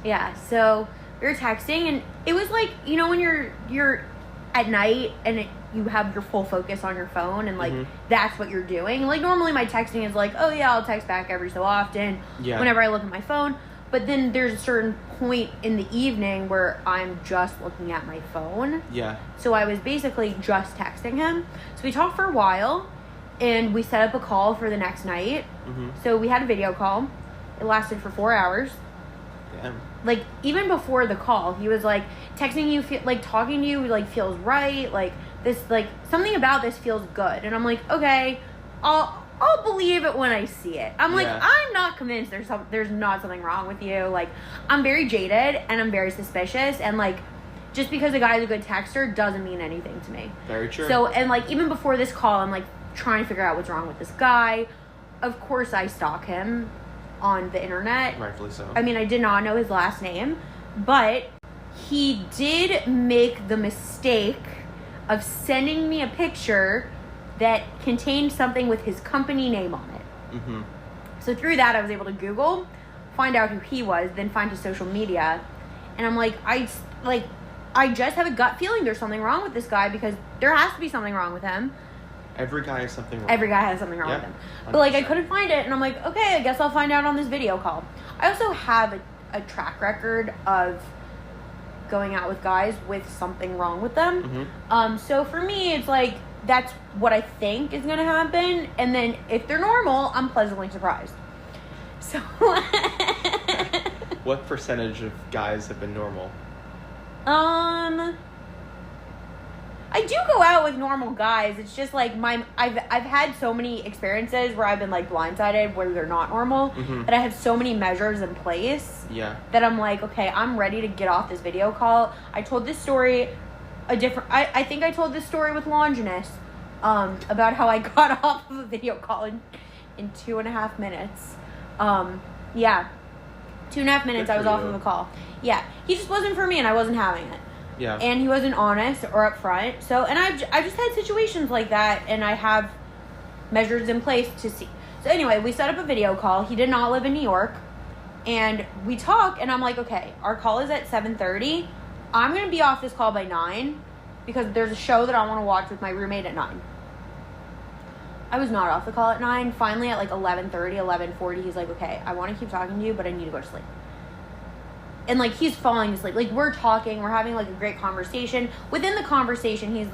Yeah, so we were texting and it was like, you know, when you're at night and you have your full focus on your phone and like that's what you're doing. Like normally my texting is like, oh yeah, I'll text back every so often whenever I look at my phone. But then there's a certain point in the evening where I'm just looking at my phone. Yeah. So I was basically just texting him. So we talked for a while and we set up a call for the next night. Mm-hmm. So we had a video call. It lasted for 4 hours. Damn. Like even before the call, he was like texting you, like talking to you, like feels right. Like this, like something about this feels good. And I'm like, okay, I'll believe it when I see it. I'm like, I'm not convinced there's not something wrong with you. Like I'm very jaded and I'm very suspicious. And like, just because a guy's a good texter doesn't mean anything to me. Very true. So, and like even before this call, I'm like trying to figure out what's wrong with this guy. Of course I stalk him on the internet. Rightfully so. I mean, I did not know his last name, but he did make the mistake of sending me a picture that contained something with his company name on it. Mm-hmm. So through that, I was able to Google, find out who he was, then find his social media, and I'm like, I just have a gut feeling there's something wrong with this guy because there has to be something wrong with him. Every guy has something wrong. Every guy has something wrong with him. But, like, I couldn't find it, and I'm like, okay, I guess I'll find out on this video call. I also have a track record of going out with guys with something wrong with them. Mm-hmm. So for me, it's like, that's what I think is going to happen, and then if they're normal, I'm pleasantly surprised. So... What percentage of guys have been normal? I do go out with normal guys. It's just like I've had so many experiences where I've been like blindsided where they're not normal, that I have so many measures in place. Yeah. That I'm like, okay, I'm ready to get off this video call. I told this story I think I told this story with Longinus, about how I got off of a video call in 2.5 minutes. 2.5 minutes I was off of a call. Yeah. He just wasn't for me and I wasn't having it. Yeah. And he wasn't honest or upfront. So, and I've just had situations like that, and I have measures in place to see. So anyway, we set up a video call. He did not live in New York, and we talk, and I'm like, okay, our call is at 7:30. I'm going to be off this call by 9 because there's a show that I want to watch with my roommate at 9. I was not off the call at 9. Finally, at like 11:30, 11:40, he's like, okay, I want to keep talking to you, but I need to go to sleep. And, like, he's falling asleep. Like, we're talking. We're having, like, a great conversation. Within the conversation, he's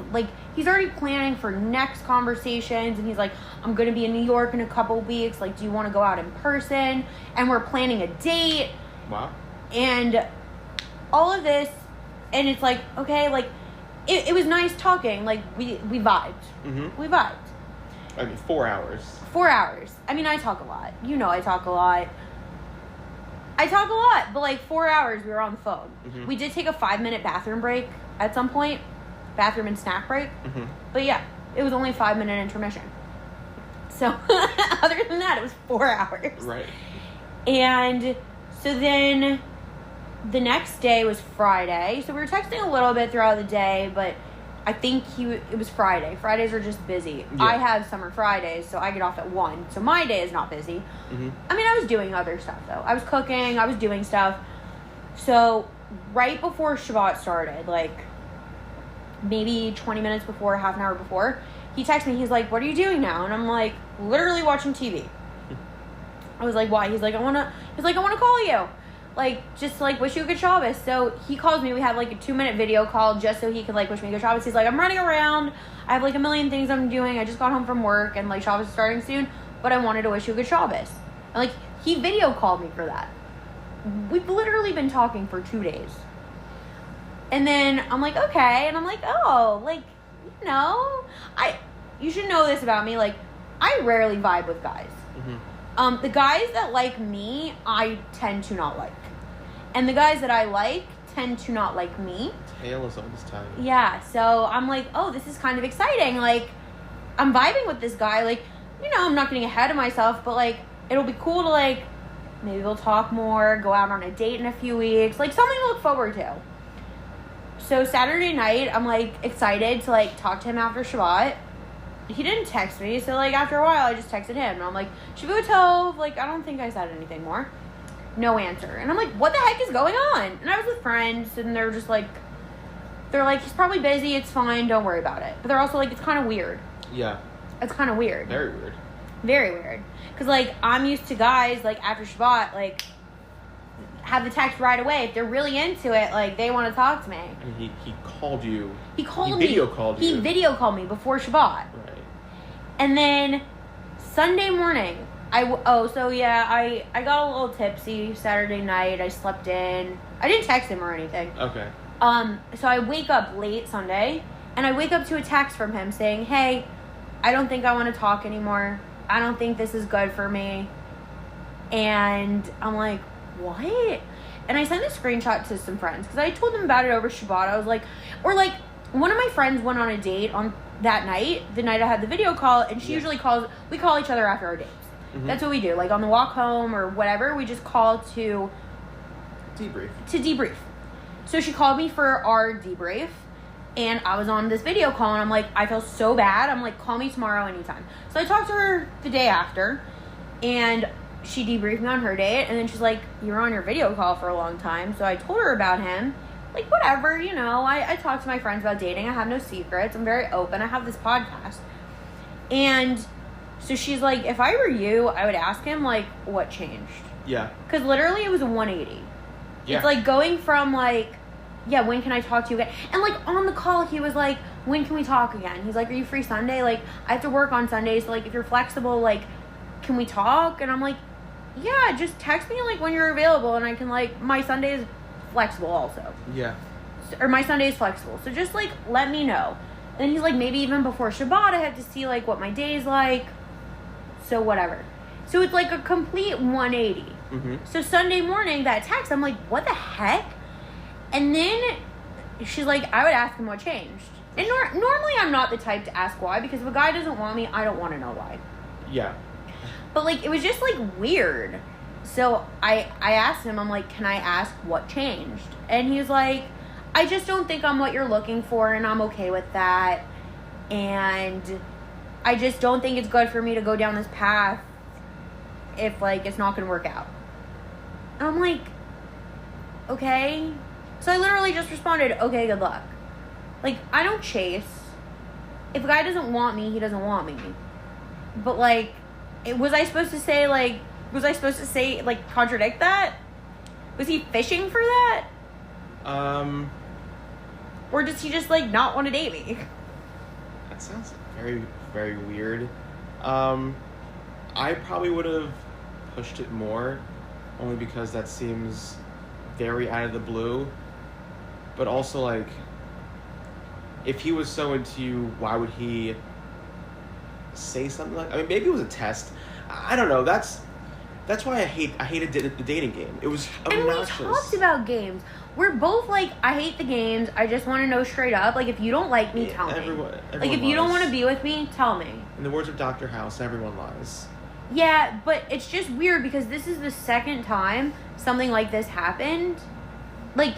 already planning for next conversations. And he's like, I'm going to be in New York in a couple weeks. Like, do you want to go out in person? And we're planning a date. Wow. And all of this. And it's like, okay, like, it was nice talking. Like, we vibed. Mm-hmm. We vibed. I mean, 4 hours. 4 hours. I mean, I talk a lot. You know I talk a lot. I talk a lot, but like 4 hours we were on the phone. Mm-hmm. We did take a 5-minute bathroom break at some point. Bathroom and snack break. Mm-hmm. But yeah, it was only a 5-minute intermission. So, other than that, it was 4 hours. Right. And so then the next day was Friday. So we were texting a little bit throughout the day, but I think it was Friday. Fridays are just busy. Yeah. I have summer Fridays, so I get off at 1. So my day is not busy. Mm-hmm. I mean, I was doing other stuff, though. I was cooking. I was doing stuff. So right before Shabbat started, like maybe 20 minutes before, half an hour before, he texted me. He's like, what are you doing now? And I'm like, literally watching TV. I was like, why? He's like, I want to call you. Like, just to, like, wish you a good Shabbos. So he calls me. We had, like, a 2-minute video call just so he could, like, wish me a good Shabbos. He's like, I'm running around. I have, like, a million things I'm doing. I just got home from work, and, like, Shabbos is starting soon. But I wanted to wish you a good Shabbos. And, like, he video called me for that. We've literally been talking for 2 days. And then I'm like, okay. And I'm like, oh, like, you know, you should know this about me. Like, I rarely vibe with guys. Mm-hmm. The guys that like me, I tend to not like. And the guys that I like tend to not like me. Tail is always time. Yeah, so I'm like, oh, this is kind of exciting. Like, I'm vibing with this guy. Like, you know, I'm not getting ahead of myself, but, like, it'll be cool to, like, maybe we'll talk more, go out on a date in a few weeks. Like, something to look forward to. So Saturday night, I'm, like, excited to, like, talk to him after Shabbat. He didn't text me, so, like, after a while, I just texted him. And I'm like, Shavua Tov. Like, I don't think I said anything more. No answer. And I'm like, what the heck is going on? And I was with friends, and they're just like, he's probably busy. It's fine. Don't worry about it. But they're also like, it's kind of weird. Yeah. It's kind of weird. Very weird. Very weird. Because, like, I'm used to guys, like, after Shabbat, like, have the text right away. If they're really into it, like, they want to talk to me. I mean, he called you. He called me. Video called you. He video called me before Shabbat. Right. And then Sunday morning, I got a little tipsy Saturday night. I slept in. I didn't text him or anything. Okay. So I wake up late Sunday, and I wake up to a text from him saying, hey, I don't think I want to talk anymore. I don't think this is good for me. And I'm like, what? And I sent a screenshot to some friends, because I told them about it over Shabbat. I was like, one of my friends went on a date on that night, the night I had the video call, and she usually we call each other after our dates. Mm-hmm. That's what we do. Like, on the walk home or whatever, we just call to debrief. So she called me for our debrief, and I was on this video call, and I'm like, I feel so bad. I'm like, call me tomorrow anytime. So I talked to her the day after, and she debriefed me on her date, and then she's like, you were on your video call for a long time. So I told her about him. Like, whatever, you know, I talk to my friends about dating. I have no secrets. I'm very open. I have this podcast. And so she's like, if I were you, I would ask him, like, what changed? Yeah. Because literally it was a 180. Yeah. It's like going from, like, yeah, when can I talk to you again? And, like, on the call, he was like, when can we talk again? He's like, are you free Sunday? Like, I have to work on Sundays. So, like, if you're flexible, like, can we talk? And I'm like, yeah, just text me, like, when you're available. And I can, like, my Sunday is flexible also. Yeah. Or my Sunday is flexible. So just, like, let me know. And he's like, maybe even before Shabbat, I have to see, like, what my day's like. So whatever. So it's, like, a complete 180. Mm-hmm. So Sunday morning, that text, I'm like, what the heck? And then she's like, I would ask him what changed. And normally I'm not the type to ask why, because if a guy doesn't want me, I don't want to know why. Yeah. But, like, it was just, like, weird. So I asked him, I'm like, can I ask what changed? And he was like, I just don't think I'm what you're looking for, and I'm okay with that. And I just don't think it's good for me to go down this path if, like, it's not going to work out. And I'm like, okay. So I literally just responded, okay, good luck. Like, I don't chase. If a guy doesn't want me, he doesn't want me. But, like, was I supposed to say, like, contradict that? Was he fishing for that? Or does he just, like, not want to date me? That sounds very, very weird. I probably would have pushed it more, only because that seems very out of the blue. But also, like, if he was so into you, why would he say something like... I mean, maybe it was a test. I don't know. That's why I hated the dating game. It was obnoxious. And we talked about games. We're both like, I hate the games. I just want to know straight up. Like, if you don't like me, tell me. Everyone like, if you don't want to be with me, tell me. In the words of Dr. House, everyone lies. Yeah, but it's just weird because this is the second time something like this happened. Like,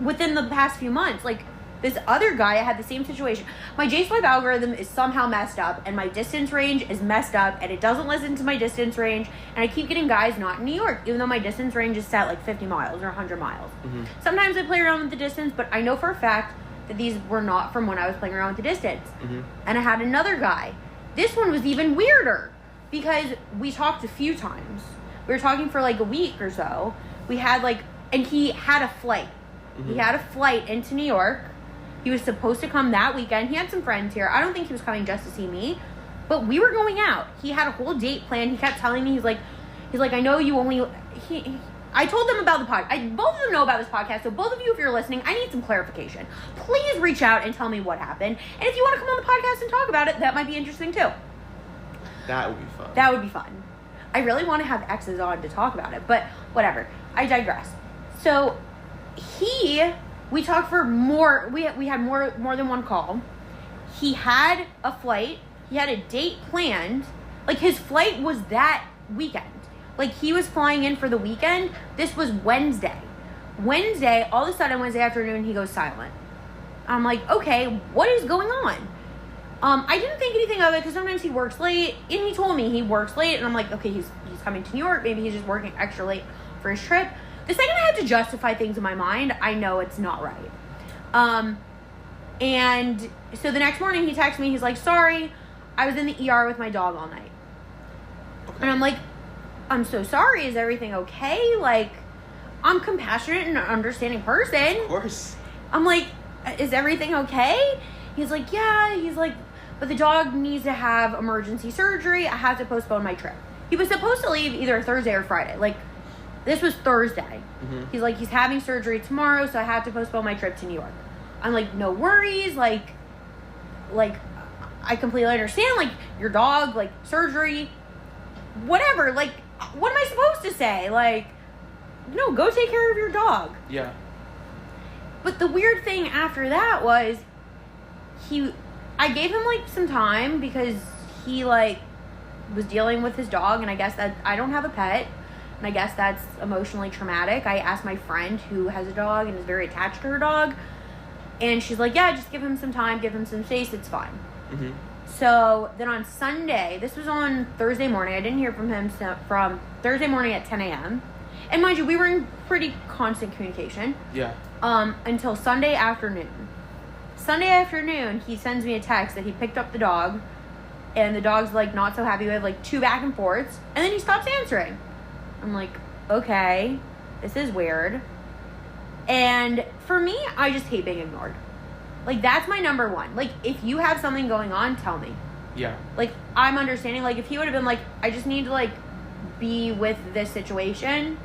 within the past few months. Like, this other guy, I had the same situation. My J-Swipe algorithm is somehow messed up, and my distance range is messed up, and it doesn't listen to my distance range, and I keep getting guys not in New York, even though my distance range is set like 50 miles or 100 miles. Mm-hmm. Sometimes I play around with the distance, but I know for a fact that these were not from when I was playing around with the distance. Mm-hmm. And I had another guy. This one was even weirder, because we talked a few times. We were talking for like a week or so. We had like, and he had a flight. Mm-hmm. He had a flight into New York. He was supposed to come that weekend. He had some friends here. I don't think he was coming just to see me, but we were going out. He had a whole date planned. He kept telling me, he's like, I know you only, I told them about the podcast. Both of them know about this podcast. So both of you, if you're listening, I need some clarification. Please reach out and tell me what happened. And if you want to come on the podcast and talk about it, that might be interesting too. That would be fun. That would be fun. I really want to have exes on to talk about it, but whatever. I digress. So we talked for more, we had more than one call. He had a flight. He had a date planned. Like, his flight was that weekend. Like, he was flying in for the weekend. This was Wednesday. All of a sudden, Wednesday afternoon, he goes silent. I'm like, okay, what is going on? I didn't think anything of it because sometimes he works late, and he told me he works late, and I'm like, okay, he's coming to New York. Maybe he's just working extra late for his trip. The second I have to justify things in my mind, I know it's not right. And so the next morning he texts me, he's like, sorry, I was in the ER with my dog all night. Okay. And I'm like, I'm so sorry, is everything okay? Like, I'm a compassionate and understanding person. Of course. I'm like, is everything okay? He's like, yeah. He's like, but the dog needs to have emergency surgery. I have to postpone my trip. He was supposed to leave either Thursday or Friday. Like, this was Thursday. Mm-hmm. He's like, he's having surgery tomorrow, so I have to postpone my trip to New York. I'm like, no worries. Like, I completely understand. Like, your dog, like, surgery, whatever. Like, what am I supposed to say? Like, no, go take care of your dog. Yeah. But the weird thing after that was, I gave him, like, some time because he, like, was dealing with his dog, and I guess that I don't have a pet. And I guess that's emotionally traumatic. I asked my friend who has a dog and is very attached to her dog. And she's like, yeah, just give him some time, give him some space, it's fine. Mm-hmm. So then on Sunday, this was on Thursday morning. I didn't hear from him from Thursday morning at 10 a.m. And mind you, we were in pretty constant communication. Yeah. Until Sunday afternoon. Sunday afternoon, he sends me a text that he picked up the dog. And the dog's, like, not so happy. We have, like, 2 back and forths. And then he stops answering. I'm like, okay, this is weird. And for me, I just hate being ignored. Like, that's my number one. Like, if you have something going on, tell me. Yeah. Like, I'm understanding. Like, if he would have been like, I just need to, like, be with this situation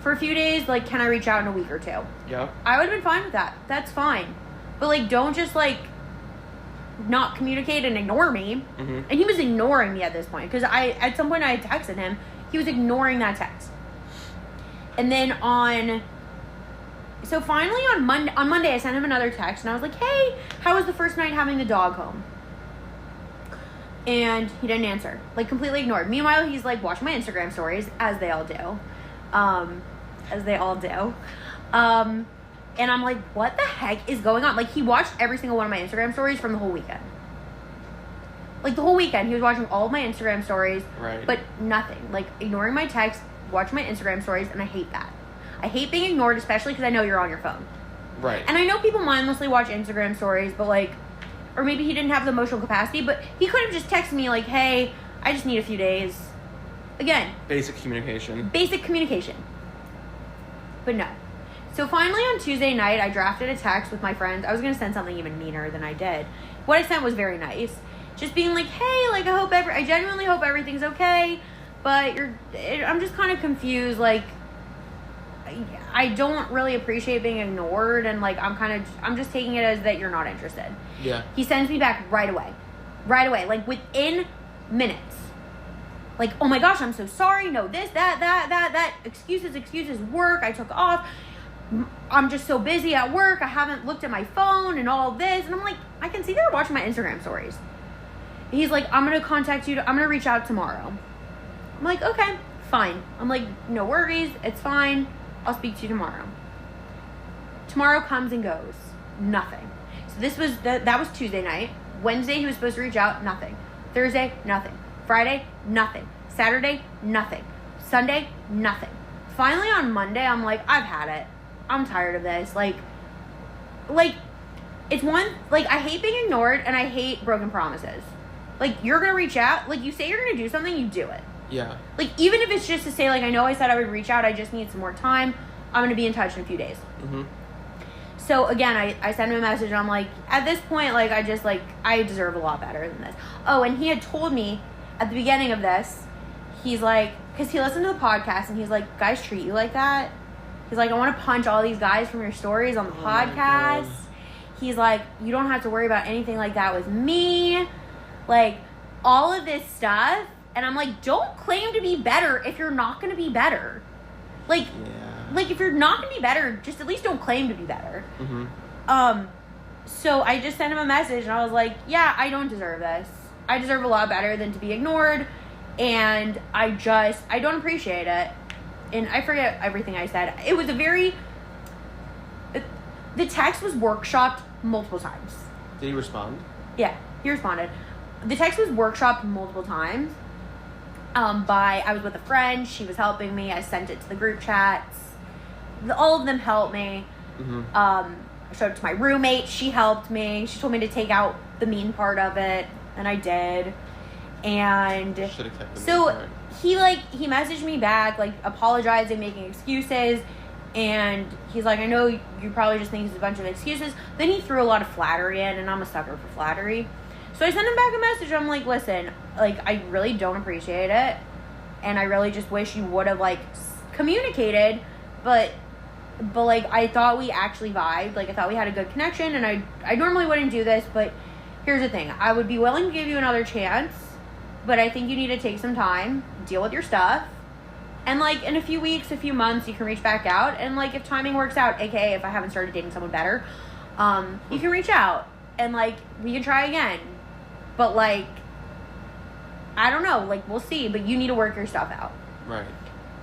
for a few days, like, can I reach out in a week or 2? Yeah. I would have been fine with that. That's fine. But, like, don't just, like, not communicate and ignore me. Mm-hmm. And he was ignoring me at this point. Because at some point I had texted him. He was ignoring that text. And then so finally on Monday I sent him another text and I was like, hey, how was the first night having the dog home? And he didn't answer. Like, completely ignored. Meanwhile, he's like watching my Instagram stories, as they all do. And I'm like, what the heck is going on? Like, he watched every single one of my Instagram stories from the whole weekend. Like, the whole weekend, he was watching all of my Instagram stories. Right. But nothing. Like, ignoring my texts, watching my Instagram stories, and I hate that. I hate being ignored, especially because I know you're on your phone. Right. And I know people mindlessly watch Instagram stories, but, like, or maybe he didn't have the emotional capacity, but he could have just texted me, like, hey, I just need a few days. Again. Basic communication. But no. So finally on Tuesday night, I drafted a text with my friends. I was going to send something even meaner than I did. What I sent was very nice. Just being like, hey, like, I genuinely hope everything's okay, but I'm just kind of confused. Like, I don't really appreciate being ignored, and, like, I'm just taking it as that you're not interested. Yeah. He sends me back right away, like, within minutes. like, oh my gosh, I'm so sorry. No, this, that. Excuses, work. I took off. I'm just so busy at work. I haven't looked at my phone and all this. And I'm like, I can see they're watching my Instagram stories. He's like, I'm going to contact you. I'm going to reach out tomorrow. I'm like, okay, fine. I'm like, no worries. It's fine. I'll speak to you tomorrow. Tomorrow comes and goes. Nothing. So this was, that was Tuesday night. Wednesday, he was supposed to reach out. Nothing. Thursday, nothing. Friday, nothing. Saturday, nothing. Sunday, nothing. Finally on Monday, I'm like, I've had it. I'm tired of this. Like, it's one, like, I hate being ignored and I hate broken promises. Like, you're going to reach out. Like, you say you're going to do something, you do it. Yeah. Like, even if it's just to say, like, I know I said I would reach out, I just need some more time. I'm going to be in touch in a few days. Mm-hmm. So, again, I sent him a message and I'm like, at this point, like, I just, like, I deserve a lot better than this. Oh, and he had told me at the beginning of this, he's like, because he listened to the podcast and he's like, guys treat you like that? He's like, I want to punch all these guys from your stories on the podcast. He's like, you don't have to worry about anything like that with me. Like, all of this stuff. And I'm like, don't claim to be better if you're not going to be better. Like, if you're not going to be better, just at least don't claim to be better. Mm-hmm. So I just sent him a message and I was like, yeah, I don't deserve this. I deserve a lot better than to be ignored. And I don't appreciate it. And I forget everything I said. It was the text was workshopped multiple times. Did he respond? Yeah, he responded. The text was workshopped multiple times. I was with a friend. She was helping me. I sent it to the group chats. All of them helped me. Mm-hmm. I showed it to my roommate. She helped me. She told me to take out the mean part of it. And I did. And Should have kept the so mean part. he messaged me back, like, apologizing, making excuses. And he's like, I know you probably just think it's a bunch of excuses. Then he threw a lot of flattery in, and I'm a sucker for flattery. So I sent him back a message. I'm like, listen, like, I really don't appreciate it. And I really just wish you would have, like, communicated. But like, I thought we actually vibed. Like, I thought we had a good connection. And I normally wouldn't do this. But here's the thing. I would be willing to give you another chance. But I think you need to take some time, deal with your stuff. And, like, in a few weeks, a few months, you can reach back out. And, like, if timing works out, aka if I haven't started dating someone better, you can reach out. And, like, we can try again. But, like, I don't know. Like, we'll see. But you need to work your stuff out. Right.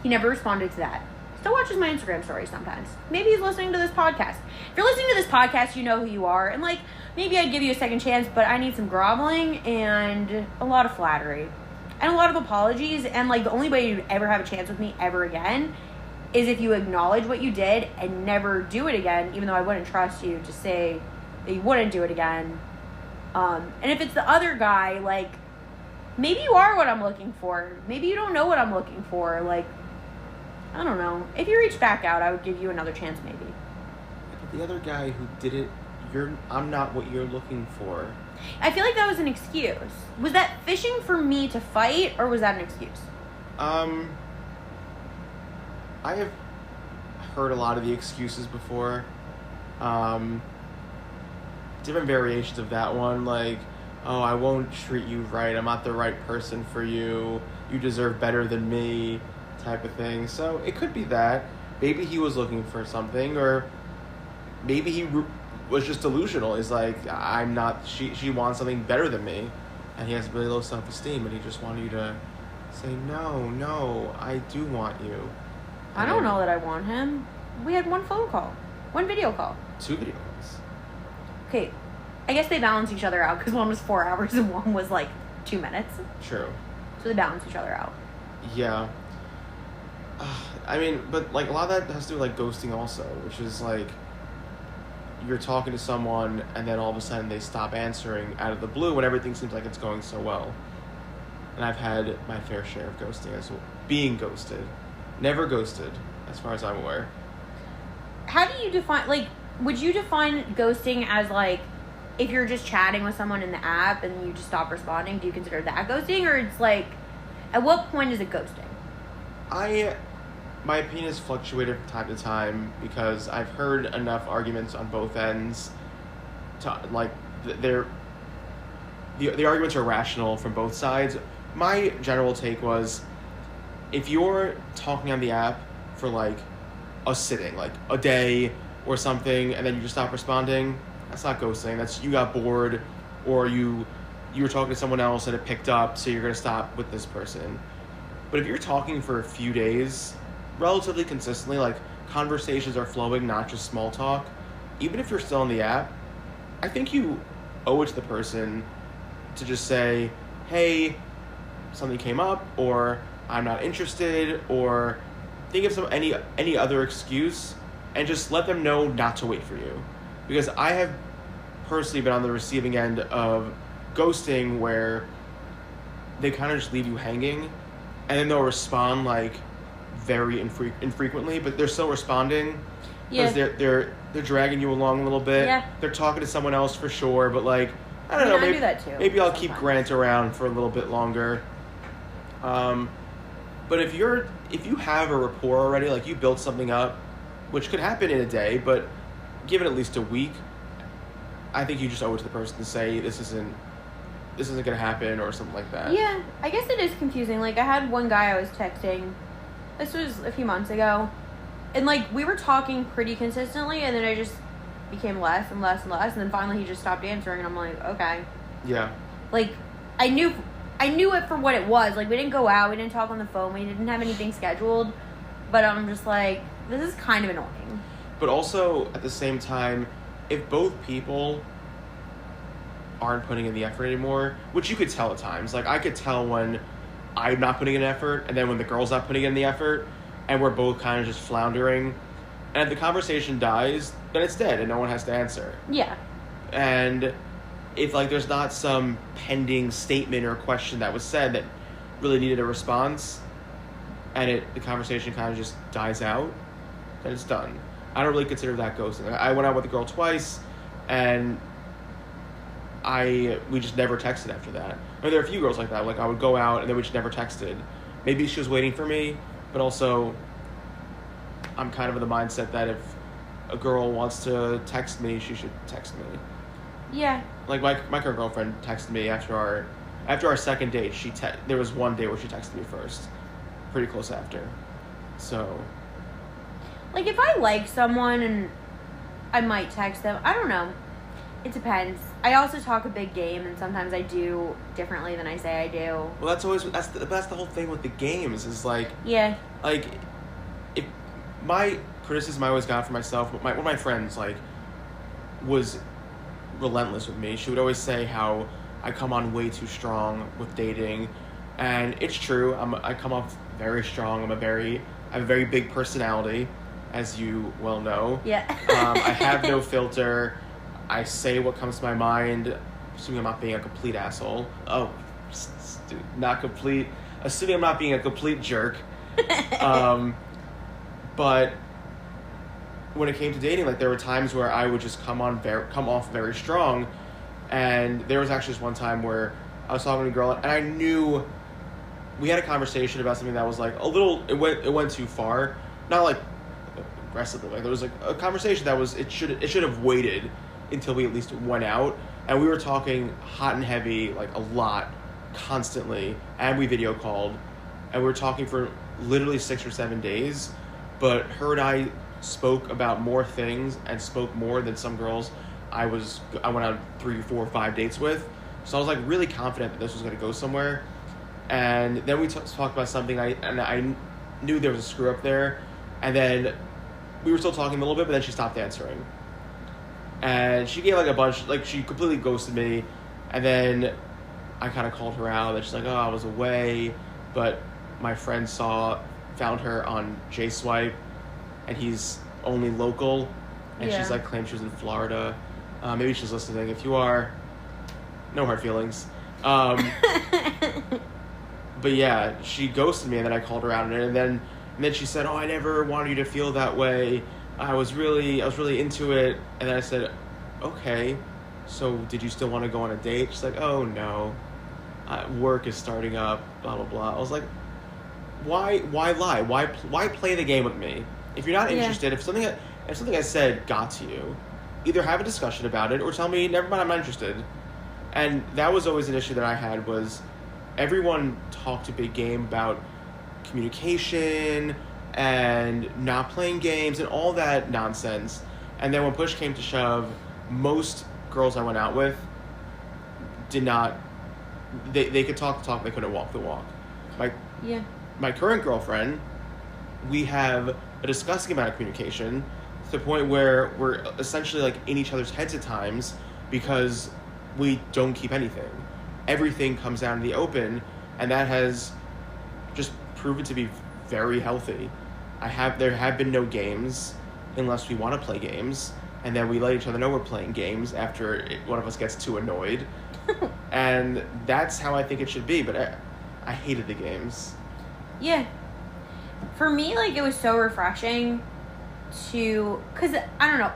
He never responded to that. Still watches my Instagram stories sometimes. Maybe he's listening to this podcast. If you're listening to this podcast, you know who you are. And, like, maybe I'd give you a second chance, but I need some groveling and a lot of flattery. And a lot of apologies. And, like, the only way you'd ever have a chance with me ever again is if you acknowledge what you did and never do it again, even though I wouldn't trust you to say that you wouldn't do it again. And if it's the other guy, like, maybe you are what I'm looking for. Maybe you don't know what I'm looking for. Like, I don't know. If you reach back out, I would give you another chance, maybe. But the other guy who did it, I'm not what you're looking for. I feel like that was an excuse. Was that fishing for me to fight, or was that an excuse? I have heard a lot of the excuses before. Different variations of that one, like, oh, I won't treat you right, I'm not the right person for you, you deserve better than me, type of thing. So it could be that. Maybe he was looking for something, or maybe he was just delusional. He's like, I'm not, she wants something better than me, and he has really low self-esteem, and he just wanted you to say, no, I do want you. I don't know that I want him. We had one phone call, one video call. 2 video calls. Okay, I guess they balance each other out, because one was 4 hours and one was, like, 2 minutes. True. So they balance each other out. Yeah. I mean, but, like, a lot of that has to do with, like, ghosting also, which is, like, you're talking to someone and then all of a sudden they stop answering out of the blue when everything seems like it's going so well. And I've had my fair share of ghosting as well. Being ghosted. Never ghosted, as far as I'm aware. How do you define, like, would you define ghosting as, like, if you're just chatting with someone in the app and you just stop responding, do you consider that ghosting? Or it's, like, at what point is it ghosting? My opinion has fluctuated from time to time because I've heard enough arguments on both ends to, like, the arguments are rational from both sides. my general take was, if you're talking on the app for like a sitting, like a day or something, and then you just stop responding, that's not ghosting. That's you got bored, or you were talking to someone else and it picked up, so you're gonna stop with this person. But if you're talking for a few days, relatively consistently, like conversations are flowing, not just small talk, even if you're still on the app, I think you owe it to the person to just say, hey, something came up, or I'm not interested, or think of any other excuse, and just let them know not to wait for you. Because I have personally been on the receiving end of ghosting where they kind of just leave you hanging, and then they'll respond like very infrequently, but they're still responding because they're dragging you along a little bit. Yeah. They're talking to someone else for sure, but like I don't know. I do that too. Maybe I'll sometimes. keep Grant around for a little bit longer. But if you have a rapport already, like you built something up, which could happen in a day, but give it at least a week, I think you just owe it to the person to say this isn't gonna happen or something like that. Yeah, I guess it is confusing. Like I had one guy I was texting. This was a few months ago, and like we were talking pretty consistently, and then I just became less and less and less, and then finally he just stopped answering, and I'm like, okay. Yeah. Like I knew it for what it was. Like we didn't go out, we didn't talk on the phone, we didn't have anything scheduled, but I'm just like, this is kind of annoying. But also at the same time, if both people aren't putting in the effort anymore, which you could tell at times, like I could tell when I'm not putting in effort, and then when the girl's not putting in the effort, and we're both kind of just floundering, and if the conversation dies, then it's dead and no one has to answer. Yeah. And if like there's not some pending statement or question that was said that really needed a response, and the conversation kind of just dies out, then it's done. I don't really consider that ghosting. I went out with a girl twice, and we just never texted after that. I mean, there are a few girls like that. Like I would go out and then we just never texted. Maybe she was waiting for me, but also I'm kind of in the mindset that if a girl wants to text me, she should text me. Yeah. Like my current girlfriend texted me after our second date. There was one day where she texted me first, pretty close after. So. Like if I like someone and I might text them, I don't know. It depends. I also talk a big game, and sometimes I do differently than I say I do. Well, that's the whole thing with the games is like. Yeah. Like, if my criticism I always got for myself, one of my friends like was relentless with me. She would always say how I come on way too strong with dating, and it's true. I come off very strong. I have a very big personality, as you well know. Yeah. I have no filter. I say what comes to my mind, assuming I'm not being a complete asshole. Oh, not complete. Assuming I'm not being a complete jerk. But when it came to dating, like there were times where I would just come off very strong, and there was actually just one time where I was talking to a girl, and I knew we had a conversation about something that was like a little. It went too far, not like aggressively. Like there was like a conversation that was it should have waited until we at least went out, and we were talking hot and heavy, like a lot, constantly, and we video called, and we were talking for literally 6 or 7 days, but her and I spoke about more things and spoke more than some girls I went on 3, 4, 5 dates with. So I was like really confident that this was going to go somewhere, and then we talked about something, I knew there was a screw up there, and then we were still talking a little bit, but then she stopped answering. And she gave like a bunch, like she completely ghosted me, and then I kind of called her out, and she's like, oh, I was away, but my friend found her on J-Swipe, and he's only local, and she's like claimed she was in Florida. Maybe she's listening. If you are, no hard feelings. But yeah, she ghosted me, and then I called her out on it, and then she said, oh, I never wanted you to feel that way. I was really into it. And then I said, okay, so did you still want to go on a date? She's like, oh no, work is starting up, blah blah blah. I was like, why lie? Why play the game with me? If you're not interested, if something I said got to you, either have a discussion about it or tell me, never mind, I'm not interested. And that was always an issue that I had, was everyone talked a big game about communication and not playing games and all that nonsense. And then when push came to shove, most girls I went out with did not. They could talk the talk, they couldn't walk the walk. My current girlfriend, we have a disgusting amount of communication to the point where we're essentially like in each other's heads at times because we don't keep anything. Everything comes out in the open, and that has just proven to be very healthy. There have been no games unless we want to play games, and then we let each other know we're playing games after one of us gets too annoyed. And that's how I think it should be, but I hated the games. Yeah. For me, like, it was so refreshing because, I don't know,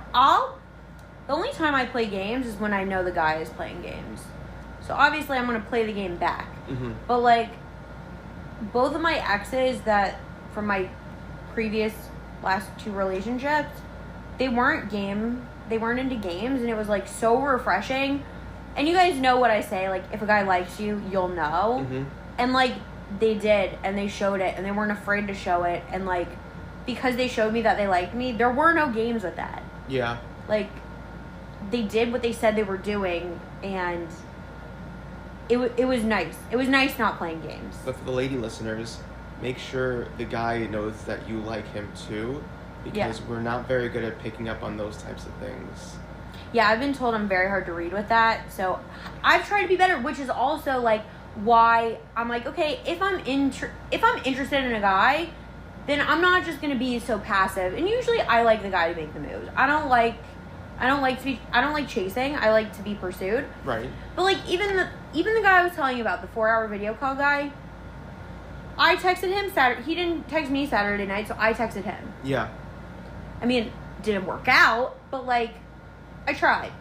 the only time I play games is when I know the guy is playing games. So obviously I'm going to play the game back. Mm-hmm. But, like, both of my exes from my previous last 2 relationships, they weren't into games, and it was, like, so refreshing. And you guys know what I say, like, if a guy likes you, you'll know. Mm-hmm. And, like, they did, and they showed it, and they weren't afraid to show it, and, like, because they showed me that they liked me, there were no games with that. Yeah. Like, they did what they said they were doing, and it was nice. It was nice not playing games. But for the lady listeners, make sure the guy knows that you like him too, because we're not very good at picking up on those types of things. Yeah, I've been told I'm very hard to read with that, so I've tried to be better, which is also, like, why I'm like, okay, if I'm interested in a guy, then I'm not just gonna be so passive. And usually I like the guy to make the moves. I don't like chasing. I like to be pursued. Right. But, like, even the guy I was telling you about, the 4-hour video call guy, I texted him Saturday. He didn't text me Saturday night, so I texted him. Yeah. I mean, it didn't work out, but, like, I tried.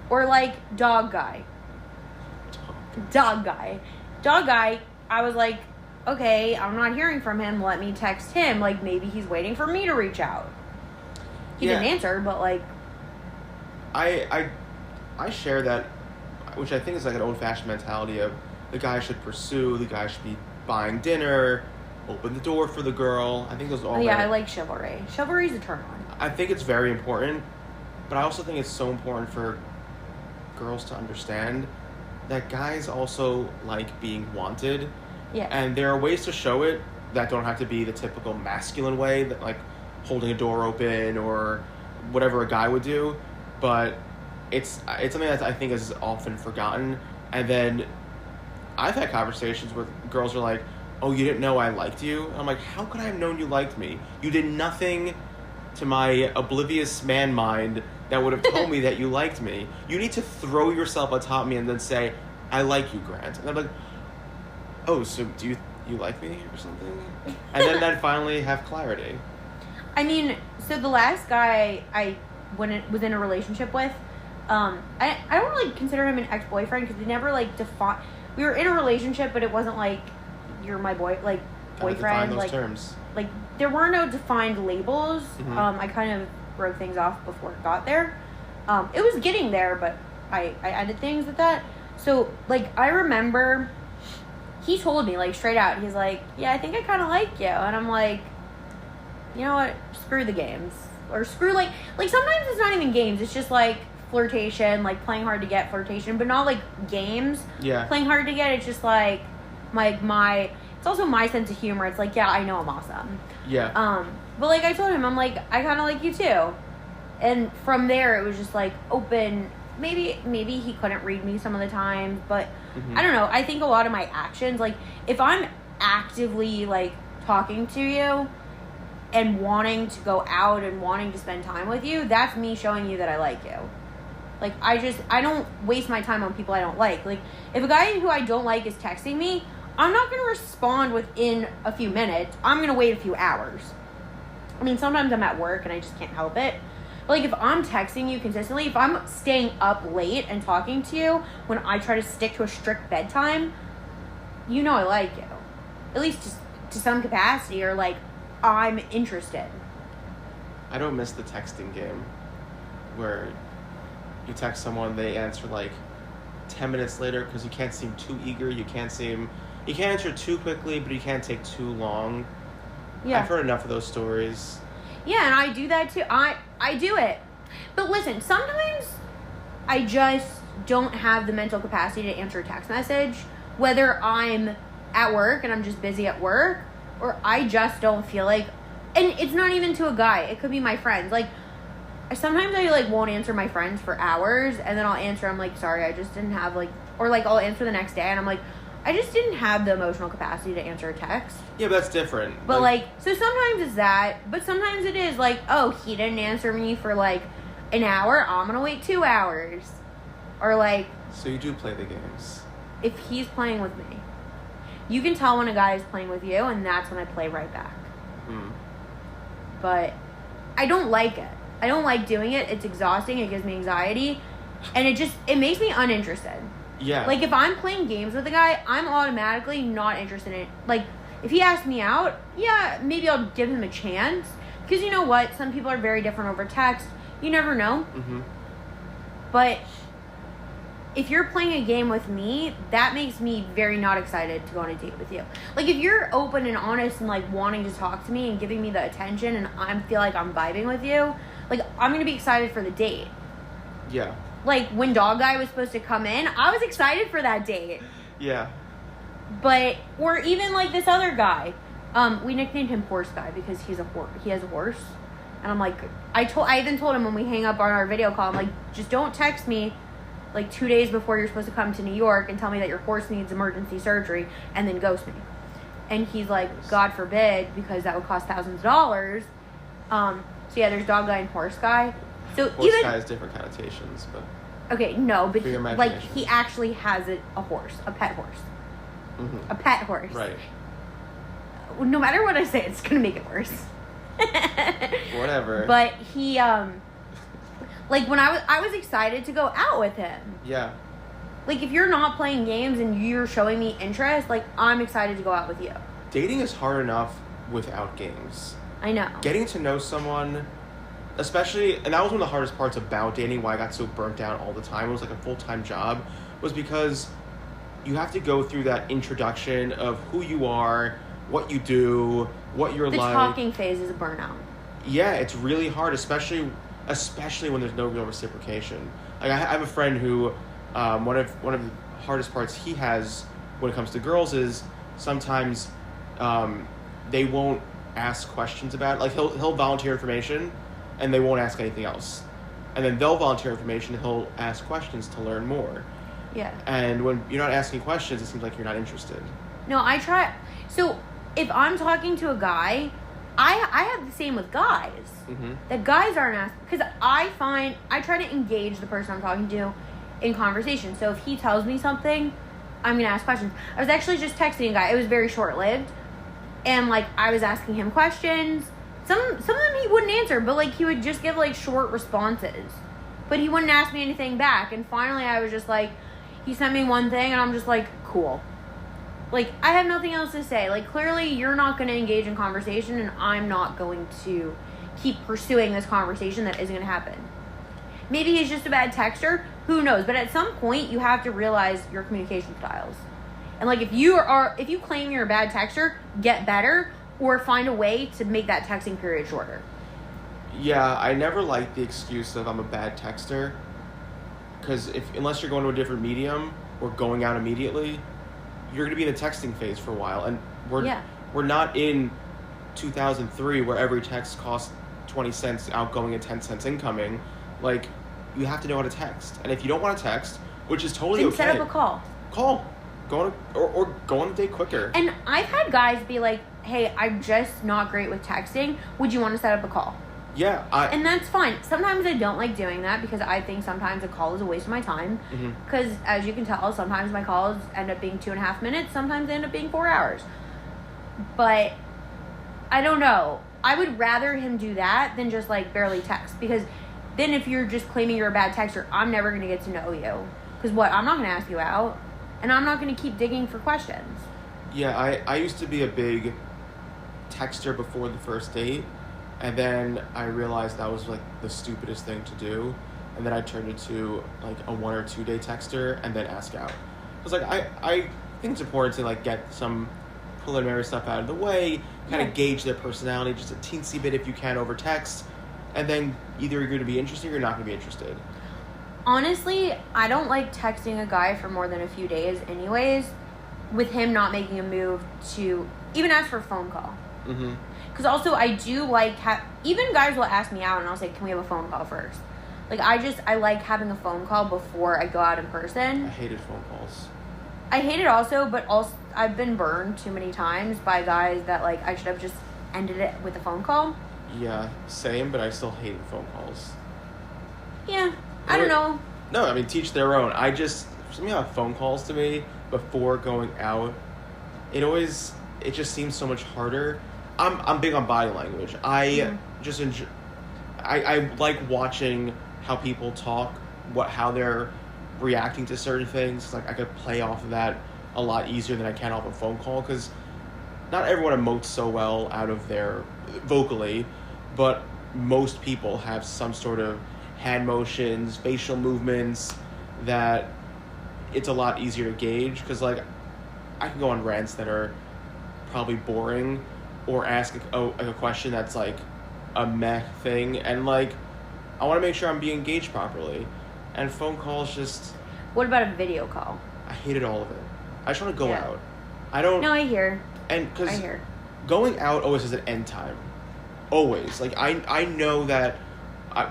Or, like, dog guy, I was like, okay, I'm not hearing from him, let me text him, like, maybe he's waiting for me to reach out. He didn't answer, but, like, I share that, which I think is like an old-fashioned mentality of the guy should pursue, the guy should be buying dinner, open the door for the girl. I think those are all I like chivalry. Chivalry's a turn on. I think it's very important, but I also think it's so important for girls to understand that guys also like being wanted. Yeah. And there are ways to show it that don't have to be the typical masculine way, that like holding a door open or whatever a guy would do, but it's something that I think is often forgotten. And then I've had conversations where girls are like, oh, you didn't know I liked you? And I'm like, how could I have known you liked me? You did nothing to my oblivious man mind that would have told me that you liked me. You need to throw yourself atop me and then say, I like you, Grant. And I'm like, oh, so do you like me or something? And then finally have clarity. I mean, so the last guy I was in a relationship with, I don't really consider him an ex-boyfriend because we never, like, we were in a relationship, but it wasn't like, you're my boyfriend. Define those like, terms. Like, there were no defined labels. Mm-hmm. I kind of broke things off before it got there. It was getting there, but I ended things with that. So, like, I remember he told me, like, straight out, he's like, yeah, I think I kind of like you. And I'm like, you know what? Screw the games. Or screw, like sometimes it's not even games. It's just, like, flirtation, like, playing hard to get flirtation, but not, like, games. Yeah. Playing hard to get, it's just, like it's also my sense of humor. It's like, yeah, I know I'm awesome. Yeah. But, like, I told him, I'm like, I kind of like you too. And from there, it was just, like, open. Maybe he couldn't read me some of the time, but Mm-hmm. I don't know. I think a lot of my actions, like, if I'm actively, like, talking to you and wanting to go out and wanting to spend time with you, that's me showing you that I like you. Like, I don't waste my time on people I don't like. Like, if a guy who I don't like is texting me, I'm not going to respond within a few minutes. I'm going to wait a few hours. I mean, sometimes I'm at work and I just can't help it. But, like, if I'm texting you consistently, if I'm staying up late and talking to you when I try to stick to a strict bedtime, you know I like you. At least to some capacity, or, like, I'm interested. I don't miss the texting game where you text someone, they answer, like, 10 minutes later because you can't seem too eager. You can't answer too quickly, but you can't take too long. Yeah. I've heard enough of those stories. Yeah, and I do that too. I do it. But listen, sometimes I just don't have the mental capacity to answer a text message, whether I'm at work and I'm just busy at work, or I just don't feel like, and it's not even to a guy, it could be my friends. Like, sometimes I, like, won't answer my friends for hours, and then I'll answer, I'm like, sorry, I just didn't have, like, or, like, I'll answer the next day, and I'm like, I just didn't have the emotional capacity to answer a text. Yeah, but that's different. But, like, so sometimes it's that, but sometimes it is, like, oh, he didn't answer me for, like, an hour, I'm gonna wait 2 hours. Or, like... So you do play the games. If he's playing with me. You can tell when a guy is playing with you, and that's when I play right back. But I don't like it. I don't like doing it. It's exhausting. It gives me anxiety. And it makes me uninterested. Yeah. Like, if I'm playing games with a guy, I'm automatically not interested in it. Like, if he asks me out, yeah, maybe I'll give him a chance. Because you know what? Some people are very different over text. You never know. Mm-hmm. But if you're playing a game with me, that makes me very not excited to go on a date with you. Like, if you're open and honest and, like, wanting to talk to me and giving me the attention and I feel like I'm vibing with you, like, I'm going to be excited for the date. Yeah. Like, when Dog Guy was supposed to come in, I was excited for that date. Yeah. But, or even, like, this other guy. We nicknamed him Horse Guy because he has a horse. And I'm like, I even told him when we hang up on our video call, I'm like, just don't text me like 2 days before you're supposed to come to New York and tell me that your horse needs emergency surgery and then ghost me. And he's like, God forbid, because that would cost thousands of dollars. So yeah, there's Dog Guy and Horse Guy. So Horse even Guy has different connotations, but okay, no, but for your like imagination. he actually has a horse, a pet horse, Mm-hmm. a pet horse. Right. No matter what I say, it's gonna make it worse. Whatever. But he like when I was excited to go out with him. Yeah. Like, if you're not playing games and you're showing me interest, like, I'm excited to go out with you. Dating is hard enough without games. I know. Getting to know someone, especially, and that was one of the hardest parts about dating, why I got so burnt out all the time. It was like a full-time job, was because you have to go through that introduction of who you are, what you do, what you're The like. talking phase is a burnout. Yeah, it's really hard, especially when there's no real reciprocation. Like, I have a friend who, one of the hardest parts he has when it comes to girls is sometimes they won't ask questions about it. Like, he'll volunteer information and they won't ask anything else, and then they'll volunteer information and he'll ask questions to learn more. Yeah. And when you're not asking questions, it seems like you're not interested. No, I try. So, if I'm talking to a guy, I have the same with guys. Mm-hmm. That guys aren't asking. Because I try to engage the person I'm talking to in conversation. So, if he tells me something, I'm going to ask questions. I was actually just texting a guy. It was very short-lived. And, like, I was asking him questions. Some of them he wouldn't answer, but, like, he would just give, like, short responses. But he wouldn't ask me anything back. And finally, I was just like, he sent me one thing, and I'm just like, cool. Like, I have nothing else to say. Like, clearly, you're not going to engage in conversation, and I'm not going to keep pursuing this conversation that isn't going to happen. Maybe he's just a bad texter. Who knows? But at some point, you have to realize your communication styles. And, like, if you claim you're a bad texter, get better, or find a way to make that texting period shorter. Yeah, I never liked the excuse of I'm a bad texter, because unless you're going to a different medium or going out immediately, you're going to be in the texting phase for a while, and we're not in 2003 where every text costs 20 cents outgoing and 10 cents incoming. Like, you have to know how to text, and if you don't want to text, which is totally then okay, set up a call. Go on a date quicker. And I've had guys be like, hey, I'm just not great with texting. Would you want to set up a call? Yeah. And that's fine. Sometimes I don't like doing that because I think sometimes a call is a waste of my time. Because, as you can tell, sometimes my calls end up being 2.5 minutes. Sometimes they end up being 4 hours. But, I don't know. I would rather him do that than just, like, barely text. Because then if you're just claiming you're a bad texter, I'm never going to get to know you. Because I'm not going to ask you out. And I'm not going to keep digging for questions. Yeah, I used to be a big texter before the first date. And then I realized that was, like, the stupidest thing to do. and then I turned into like a 1 or 2 day texter and then ask out. I was like, I think it's important to like get some preliminary stuff out of the way, kind of gauge their personality just a teensy bit if you can over text, and then either you're going to be interested or you're not going to be interested. Honestly, I don't like texting a guy for more than a few days anyways, with him not making a move to even ask for a phone call. Mm-hmm. Because also I do like, even guys will ask me out and I'll say, can we have a phone call first? Like, I like having a phone call before I go out in person. I hated phone calls. I hate it also, but also I've been burned too many times by guys that, like, I should have just ended it with a phone call. Yeah, same, but I still hated phone calls. Yeah, I don't know. No, I mean, teach their own. Somehow phone calls to me before going out, it just seems so much harder. I'm big on body language. I just enjoy, I like watching how people talk, how they're reacting to certain things. Like, I could play off of that a lot easier than I can off a phone call, because not everyone emotes so well out of their vocally, but most people have some sort of hand motions, facial movements that it's a lot easier to gauge, because like I can go on rants that are probably boring or ask a question that's like a meh thing, and like I want to make sure I'm being engaged properly, and phone calls just... What about a video call? I hated all of it. I just want to go Yeah. out. I don't... No, I hear. And because I hear. going out always has an end time. Always. Like, I know that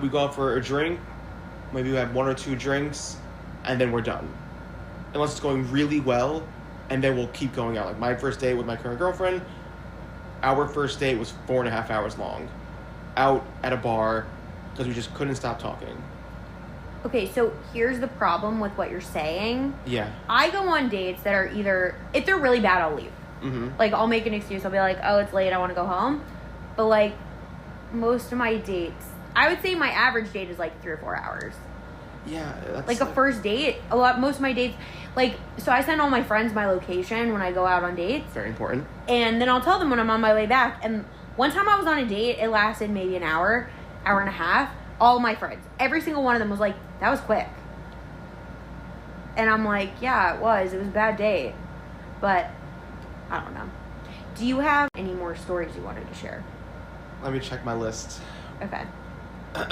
we go out for a drink, maybe we have 1 or 2 drinks, and then we're done. Unless it's going really well, and then we'll keep going out. Like, my first date with my current girlfriend, our first date was 4.5 hours long. Out at a bar, because we just couldn't stop talking. Okay, so here's the problem with what you're saying. Yeah. I go on dates that are either, if they're really bad, I'll leave. Mm-hmm. Like, I'll make an excuse. I'll be like, oh, it's late, I want to go home. But, like, most of my dates, I would say my average date is, like, 3 or 4 hours. Yeah. That's Like, a first date, most of my dates, like, so I send all my friends my location when I go out on dates. very important. And then I'll tell them when I'm on my way back. And one time I was on a date, it lasted maybe an hour and a half. All my friends, every single one of them was like, that was quick. And I'm like, yeah, it was a bad date. But I don't know. Do you have any more stories you wanted to share? Let me check my list. Okay. There's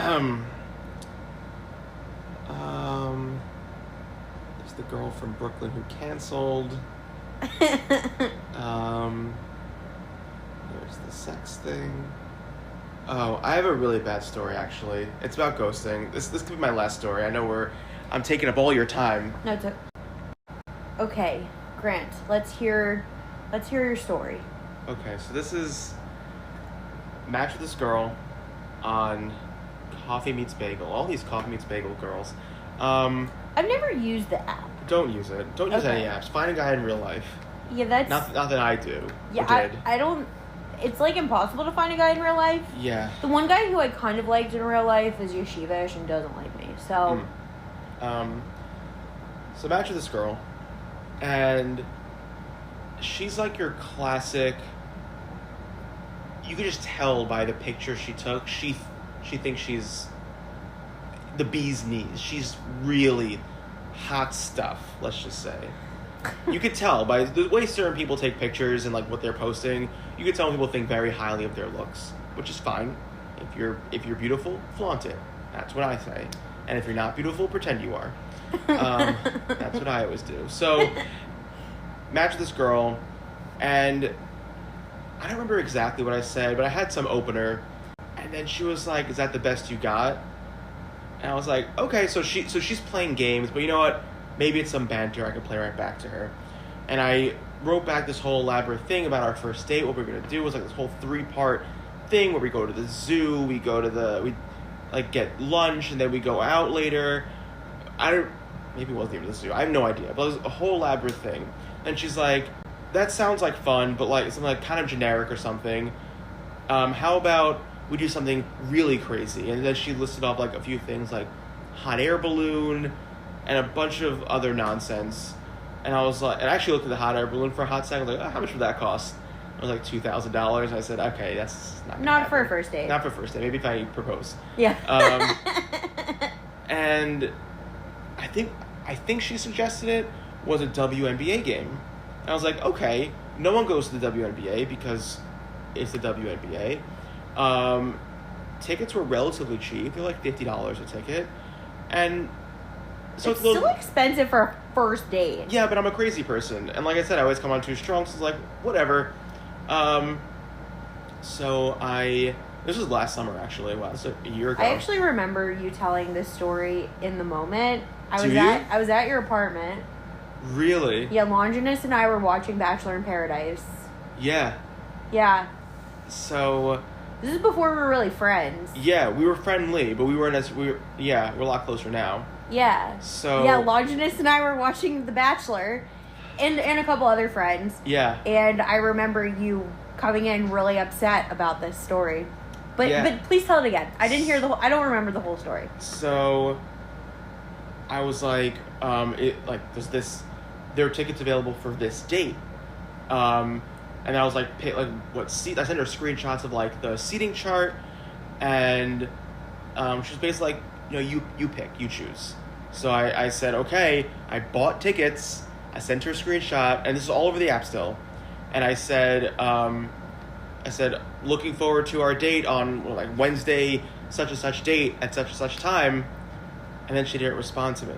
the girl from Brooklyn who canceled. There's the sex thing. Oh, I have a really bad story, actually. It's about ghosting. This could be my last story. I know I'm taking up all your time. No, it's okay. Grant, let's hear your story. Okay, so this is match with this girl on Coffee Meets Bagel. All these Coffee Meets Bagel girls. I've never used the app. Don't use it. Don't use Okay. any apps. Find a guy in real life. Yeah, that's... Not that I do. Yeah, Or did. I don't... It's, like, impossible to find a guy in real life. Yeah. The one guy who I kind of liked in real life is yeshivish and doesn't like me, so... So match with this girl, and she's like your classic... You could just tell by the picture she took, she thinks she's the bee's knees. She's really hot stuff, let's just say. You could tell by the way certain people take pictures and like what they're posting. You could tell when people think very highly of their looks, which is fine. If you're beautiful, flaunt it. That's what I say. And if you're not beautiful, pretend you are. That's what I always do. So, match with this girl, and I don't remember exactly what I said, but I had some opener, and then she was like, "Is that the best you got?" And I was like, "Okay." So she's playing games, but you know what? Maybe it's some banter I could play right back to her. And I wrote back this whole elaborate thing about our first date. What we were gonna do was like this whole 3-part thing where we go to the zoo, we get lunch, and then we go out later. Maybe it wasn't even the zoo. I have no idea. But it was a whole elaborate thing. And she's like, "That sounds like fun, but like something like kind of generic or something. How about we do something really crazy?" And then she listed off like a few things like hot air balloon and a bunch of other nonsense. And I was like, and I actually looked at the hot air balloon for a hot second. I was like, "Oh, how much would that cost?" It was like $2,000. I said, "Okay, that's not Not for a first date. Not for a first date. Maybe if I propose." Yeah. And I think she suggested it was a WNBA game. And I was like, okay, no one goes to the WNBA because it's the WNBA. Tickets were relatively cheap. They're like $50 a ticket. And so it's still expensive for a first date. Yeah, but I'm a crazy person. And like I said, I always come on too strong, so it's like, whatever. This was last summer, actually. Wow, it's a year ago. I actually remember you telling this story in the moment. I was at your apartment. Really? Yeah, Longinus and I were watching Bachelor in Paradise. Yeah. Yeah. So... This is before we were really friends. Yeah, we were friendly, but we weren't as... we're a lot closer now. Yeah. So... Yeah, Longinus and I were watching The Bachelor and a couple other friends. Yeah. And I remember you coming in really upset about this story. But please tell it again. I didn't hear I don't remember the whole story. So... I was like, there's this... There are tickets available for this date. And I was like, what seat? I sent her screenshots of like the seating chart, and she was basically like, you pick, you choose. So I said, okay. I bought tickets. I sent her a screenshot, and this is all over the app still. And I said, looking forward to our date on like Wednesday, such and such date at such and such time. And then she didn't respond to me.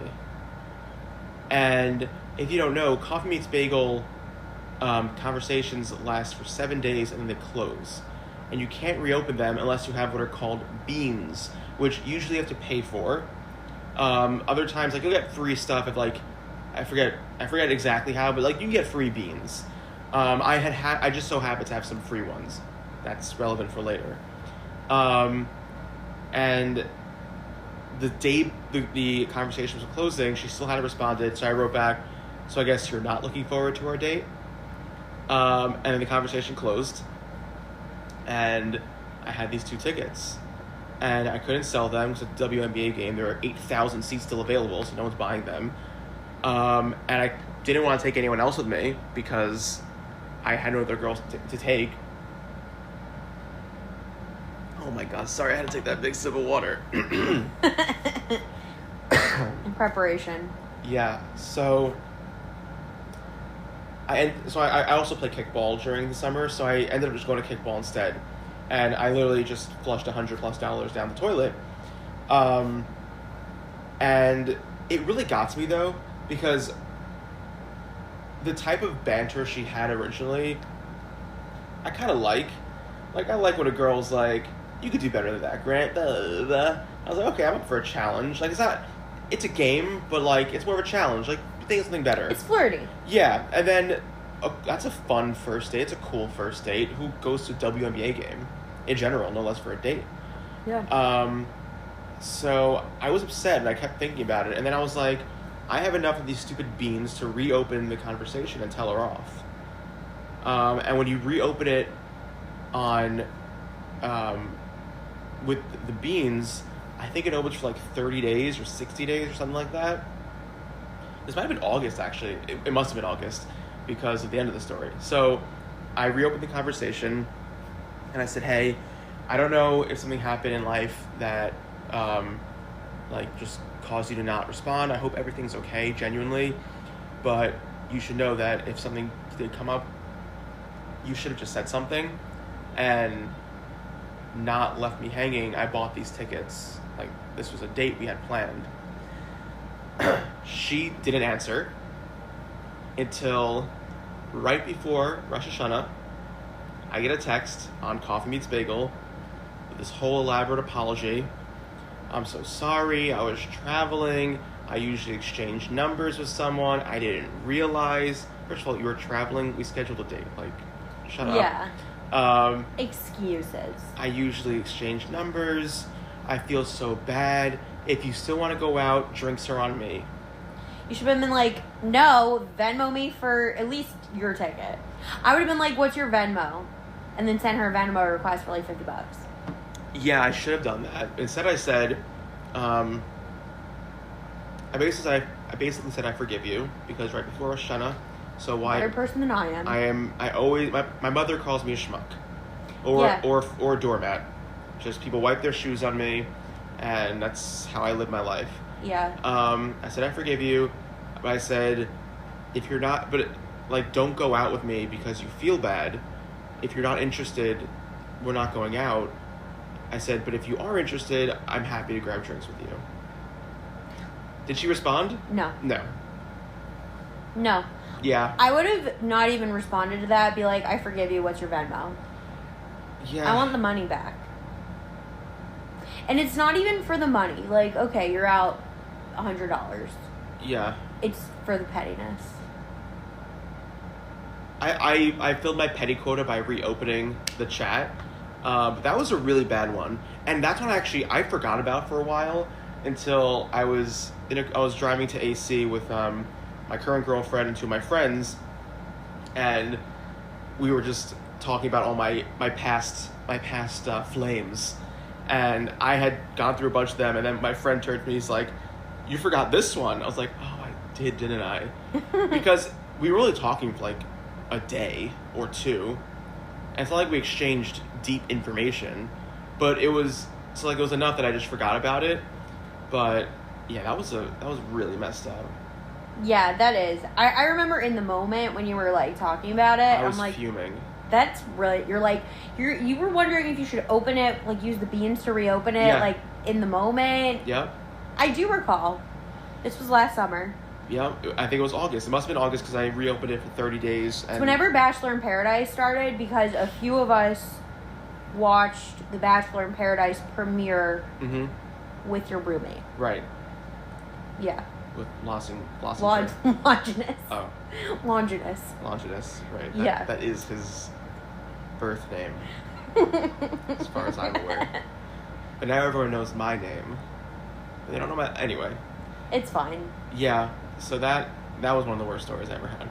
And if you don't know, Coffee Meets Bagel conversations last for 7 days and then they close. And you can't reopen them unless you have what are called beans, which usually you have to pay for. Other times, like, you'll get free stuff if, like, I forget exactly how, but, like, you can get free beans. I just so happen to have some free ones. That's relevant for later. And the day the conversation was closing, she still hadn't responded, so I wrote back, so I guess you're not looking forward to our date? And then the conversation closed, and I had these 2 tickets, and I couldn't sell them. It was a WNBA game. There are 8,000 seats still available, so no one's buying them. And I didn't want to take anyone else with me because I had no other girls to take. Oh my god, sorry, I had to take that big sip of water. In preparation. Yeah, so I also play kickball during the summer, so I ended up just going to kickball instead. And I literally just flushed $100+ down the toilet. And it really got to me, though, because the type of banter she had originally, I kind of like. Like, I like when a girl's like, you could do better than that, Grant. Blah, blah. I was like, okay, I'm up for a challenge. Like, it's a game, but, like, it's more of a challenge. Like, think of something better. It's flirty. Yeah, and then that's a fun first date. It's a cool first date. Who goes to a WNBA game? In general, no less for a date. Yeah. So I was upset, and I kept thinking about it. And then I was like, I have enough of these stupid beans to reopen the conversation and tell her off. And when you reopen it on... with the beans, I think it opens for like 30 days or 60 days or something like that. This might have been August, actually. It must have been August because of the end of the story. So I reopened the conversation and I said, hey, I don't know if something happened in life that just caused you to not respond. I hope everything's okay, genuinely. But you should know that if something did come up, you should have just said something and not left me hanging. I bought these tickets. Like, this was a date we had planned. She didn't answer until right before Rosh Hashanah. I get a text on Coffee Meets Bagel with this whole elaborate apology. I'm so sorry, I was traveling. I usually exchange numbers with someone. I didn't realize. First of all, you were traveling. We scheduled a date. Like, shut up. Yeah. Excuses. I usually exchange numbers. I feel so bad. If you still want to go out, drinks are on me. You should have been like, no, Venmo me for at least your ticket. I would have been like, what's your Venmo? And then send her a Venmo request for like $50. Yeah, I should have done that. Instead, I said, I basically said I forgive you because right before Rosh Hashanah. So why? Better person than I am. I always my mother calls me a schmuck, or a doormat. Just people wipe their shoes on me, and that's how I live my life. Yeah. I said, I forgive you. But I said, if you're not, but like, don't go out with me because you feel bad. If you're not interested, we're not going out. I said, but if you are interested, I'm happy to grab drinks with you. Did she respond? No. No. Yeah. I would have not even responded to that. Be like, I forgive you. What's your Venmo? Yeah. I want the money back. And it's not even for the money. Like, okay, you're out $100. Yeah. It's for the pettiness. I filled my petty quota by reopening the chat. But that was a really bad one. And that's one I forgot about for a while until I was driving to AC with my current girlfriend and two of my friends, and we were just talking about all my past flames, and I had gone through a bunch of them, and then my friend turned to me, he's like, you forgot this one. I was like, oh, I did, didn't I? Because we were only talking for like a day or two, and it's not like we exchanged deep information, but it was enough that I just forgot about it. But yeah, that was really messed up. Yeah, that is. I remember in the moment when you were like talking about it, I was I'm like fuming. That's really, you were wondering if you should open it, like use the beans to reopen it, Yeah. like in the moment. Yep. I do recall. This was last summer. Yeah, I think it was August. It must have been August because I reopened it for 30 days. And It's whenever Bachelor in Paradise started, because a few of us watched the Bachelor in Paradise premiere with your roommate. Right. Yeah. With Longinus. Oh. Longinus. Longinus, right. Yeah. That is his birth name, as far as I'm aware. But now everyone knows my name. They don't know my... Anyway. It's fine. Yeah, so that was one of the worst stories I ever had.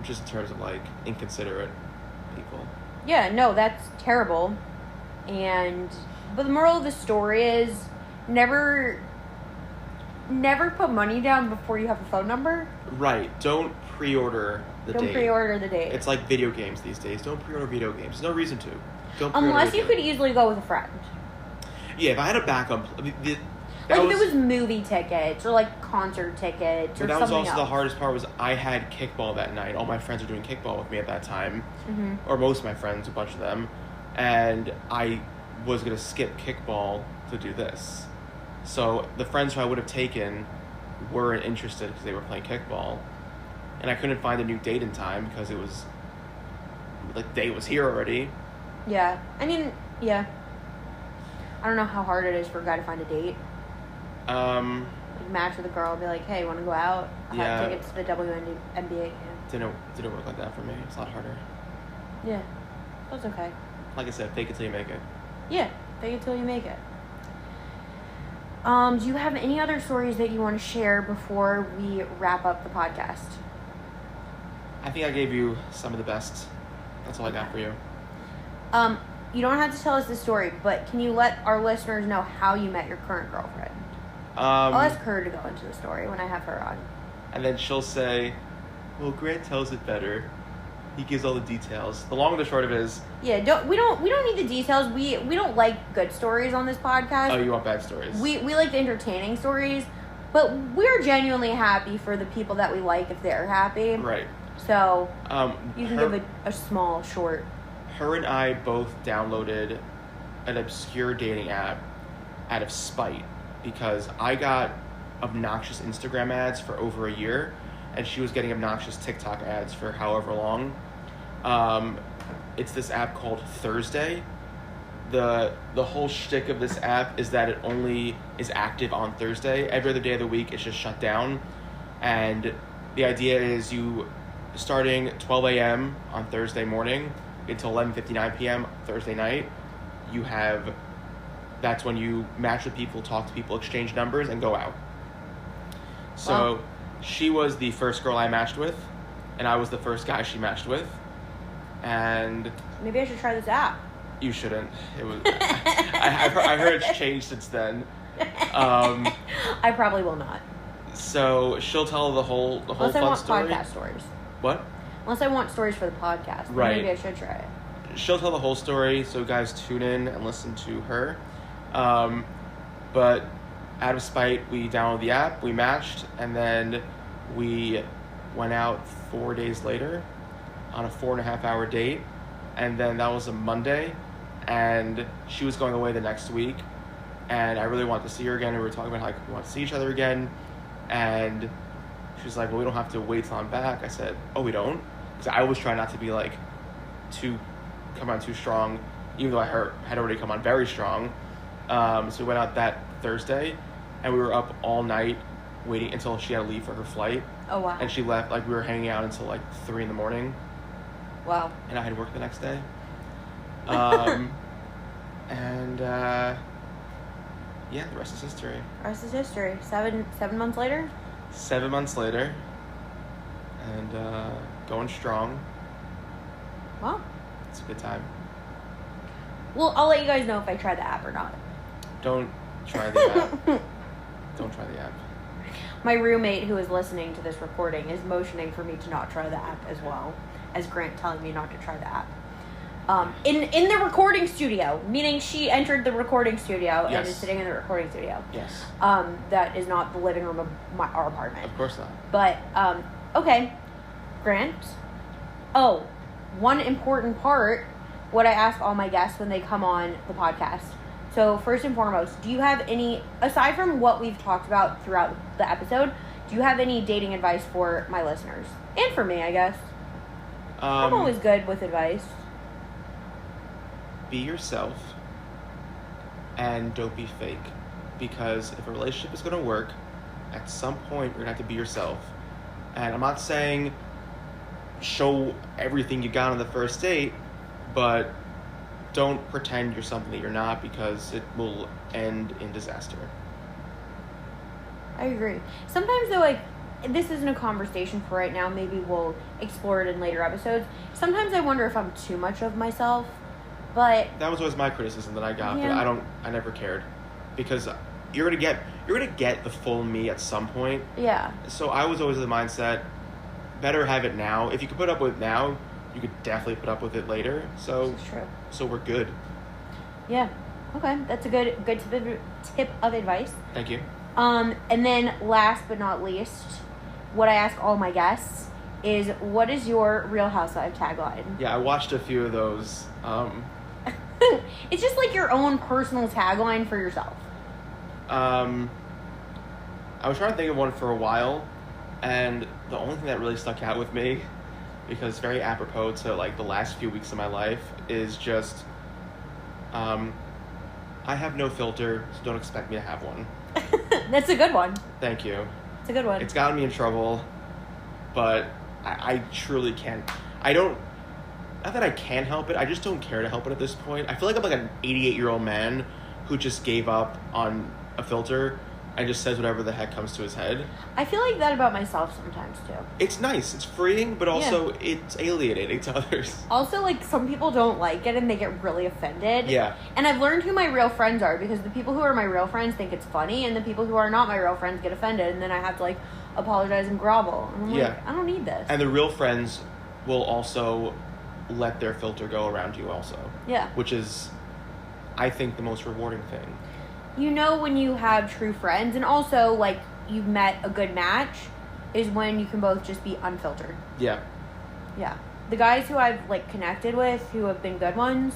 Just in terms of, like, inconsiderate people. Yeah, no, that's terrible. But the moral of the story is never put money down before you have a phone number. Right. Don't pre-order the date. Don't pre-order the date. It's like video games these days. Don't pre-order video games. There's no reason to. Don't pre-order Unless a you date. could easily go with a friend. Yeah, if I had a backup... I mean, If it was movie tickets or like concert tickets or that was something also else. the hardest part was I had kickball that night. All my friends were doing kickball with me at that time. Mm-hmm. Or most of my friends, a bunch of them. And I was going to skip kickball to do this. So the friends who I would have taken weren't interested because they were playing kickball. And I couldn't find a new date in time because it was... Like, the date was here already. Yeah. I mean, yeah. I don't know how hard it is for a guy to find a date. Like match with a girl, be like, hey, want to go out? I have tickets to the WNBA game. Didn't work like that for me. It's a lot harder. Yeah. That's okay. Like I said, fake it till you make it. Yeah. Fake it till you make it. Do you have any other stories that you want to share before we wrap up the podcast? I think I gave you some of the best. That's all I got for you. You don't have to tell us the story, but can you let our listeners know how you met your current girlfriend? I'll ask her to go into the story when I have her on. And then she'll say, well, Grant tells it better. He gives all the details. The long and the short of it is... Yeah, we don't need the details. We don't like good stories on this podcast. Oh, you want bad stories? We like the entertaining stories, but we're genuinely happy for the people that we like if they're happy. Right. So, you can give a small, short... Her and I both downloaded an obscure dating app out of spite because I got obnoxious Instagram ads for over a year and she was getting obnoxious TikTok ads for however long. It's this app called Thursday. The whole shtick of this app is that it only is active on Thursday. Every other day of the week it's just shut down. And the idea is you, starting 12 a.m. on Thursday morning until 11:59 p.m. Thursday night, that's when you match with people, talk to people, exchange numbers, and go out. So she was the first girl I matched with, and I was the first guy she matched with. And maybe I should try this app. You shouldn't. It was. I heard it's changed since then. I probably will not. So she'll tell the whole Unless fun I want story. podcast stories. What? Unless I want stories for the podcast. Right. Maybe I should try it. She'll tell the whole story, so guys tune in and listen to her. But out of spite, we downloaded the app, we matched, and then we went out 4 days later on a 4.5-hour date. And then that was a Monday, and she was going away the next week, and I really wanted to see her again. We were talking about how we want to see each other again, and she was like, well, we don't have to wait till I'm back. I said, oh, we don't? Because I always try not to be like come on too strong, even though I had already come on very strong. So we went out that Thursday, and we were up all night waiting until she had to leave for her flight. Oh, wow. And she left, like, we were hanging out until like 3 a.m. Wow. And I had work the next day. Yeah, the rest is history. The rest is history. 7 months later? 7 months later. And going strong. Wow. It's a good time. Well, I'll let you guys know if I try the app or not. Don't try the app. Don't try the app. My roommate who is listening to this recording is motioning for me to not try the app as well as Grant telling me not to try the app. In the recording studio, meaning she entered the recording studio and is sitting in the recording studio. Yes. That is not the living room of our apartment. Of course not. But, okay. Grant. Oh, one important part, what I ask all my guests when they come on the podcast. So, first and foremost, do you have any, aside from what we've talked about throughout the episode, do you have any dating advice for my listeners? And for me, I guess. I'm always good with advice. Be yourself and don't be fake. Because if a relationship is going to work, at some point you're going to have to be yourself. And I'm not saying show everything you got on the first date, but don't pretend you're something that you're not, because it will end in disaster. I agree. Sometimes though, like, this isn't a conversation for right now. Maybe we'll explore it in later episodes. Sometimes I wonder if I'm too much of myself, but that was always my criticism that I got, yeah. But I never cared, because you're gonna get the full me at some point. Yeah. So I was always of the mindset, better have it now. If you could put up with it now, you could definitely put up with it later. So this is true. So we're good. Yeah. Okay, that's a good tip of advice. Thank you. And then last but not least, what I ask all my guests is, what is your Real Housewives tagline? Yeah, I watched a few of those. It's just like your own personal tagline for yourself. I was trying to think of one for a while, and the only thing that really stuck out with me, because it's very apropos to like the last few weeks of my life, is just I have no filter, so don't expect me to have one. That's a good one. Thank you. It's a good one. It's gotten me in trouble, but I truly can't. I don't. Not that I can help it. I just don't care to help it at this point. I feel like I'm like an 88-year-old man who just gave up on a filter and just says whatever the heck comes to his head. I feel like that about myself sometimes too. It's nice. It's freeing, but also it's alienating to others. Also, like, some people don't like it and they get really offended. Yeah. And I've learned who my real friends are, because the people who are my real friends think it's funny, and the people who are not my real friends get offended, and then I have to like apologize and grovel. And I'm like, I don't need this. And the real friends will also let their filter go around you also. Yeah. Which is, I think, the most rewarding thing. You know when you have true friends, and also, like, you've met a good match, is when you can both just be unfiltered. Yeah. Yeah. The guys who I've, like, connected with, who have been good ones,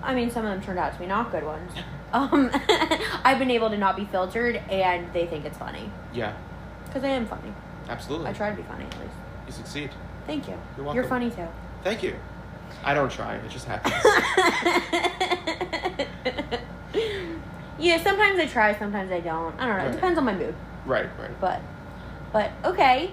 I mean, some of them turned out to be not good ones. I've been able to not be filtered, and they think it's funny. Yeah. Because I am funny. Absolutely. I try to be funny, at least. You succeed. Thank you. You're welcome. You're funny, too. Thank you. I don't try. It just happens. Yeah, sometimes I try, sometimes I don't. I don't know. It depends on my mood. Right. But okay.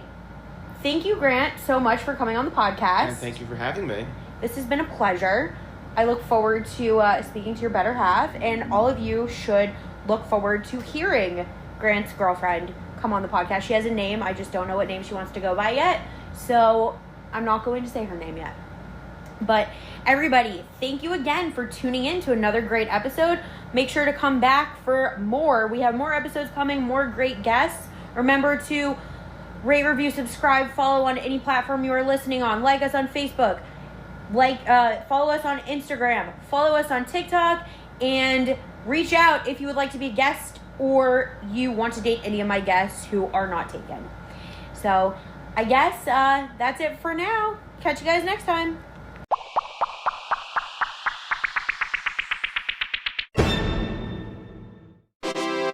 Thank you, Grant, so much for coming on the podcast. And thank you for having me. This has been a pleasure. I look forward to speaking to your better half, and all of you should look forward to hearing Grant's girlfriend come on the podcast. She has a name. I just don't know what name she wants to go by yet, so I'm not going to say her name yet. But everybody, thank you again for tuning in to another great episode. Make sure to come back for more. We have more episodes coming, more great guests. Remember to rate, review, subscribe, follow on any platform you are listening on. Like us on Facebook. Follow us on Instagram. Follow us on TikTok. And reach out if you would like to be a guest or you want to date any of my guests who are not taken. So I guess that's it for now. Catch you guys next time.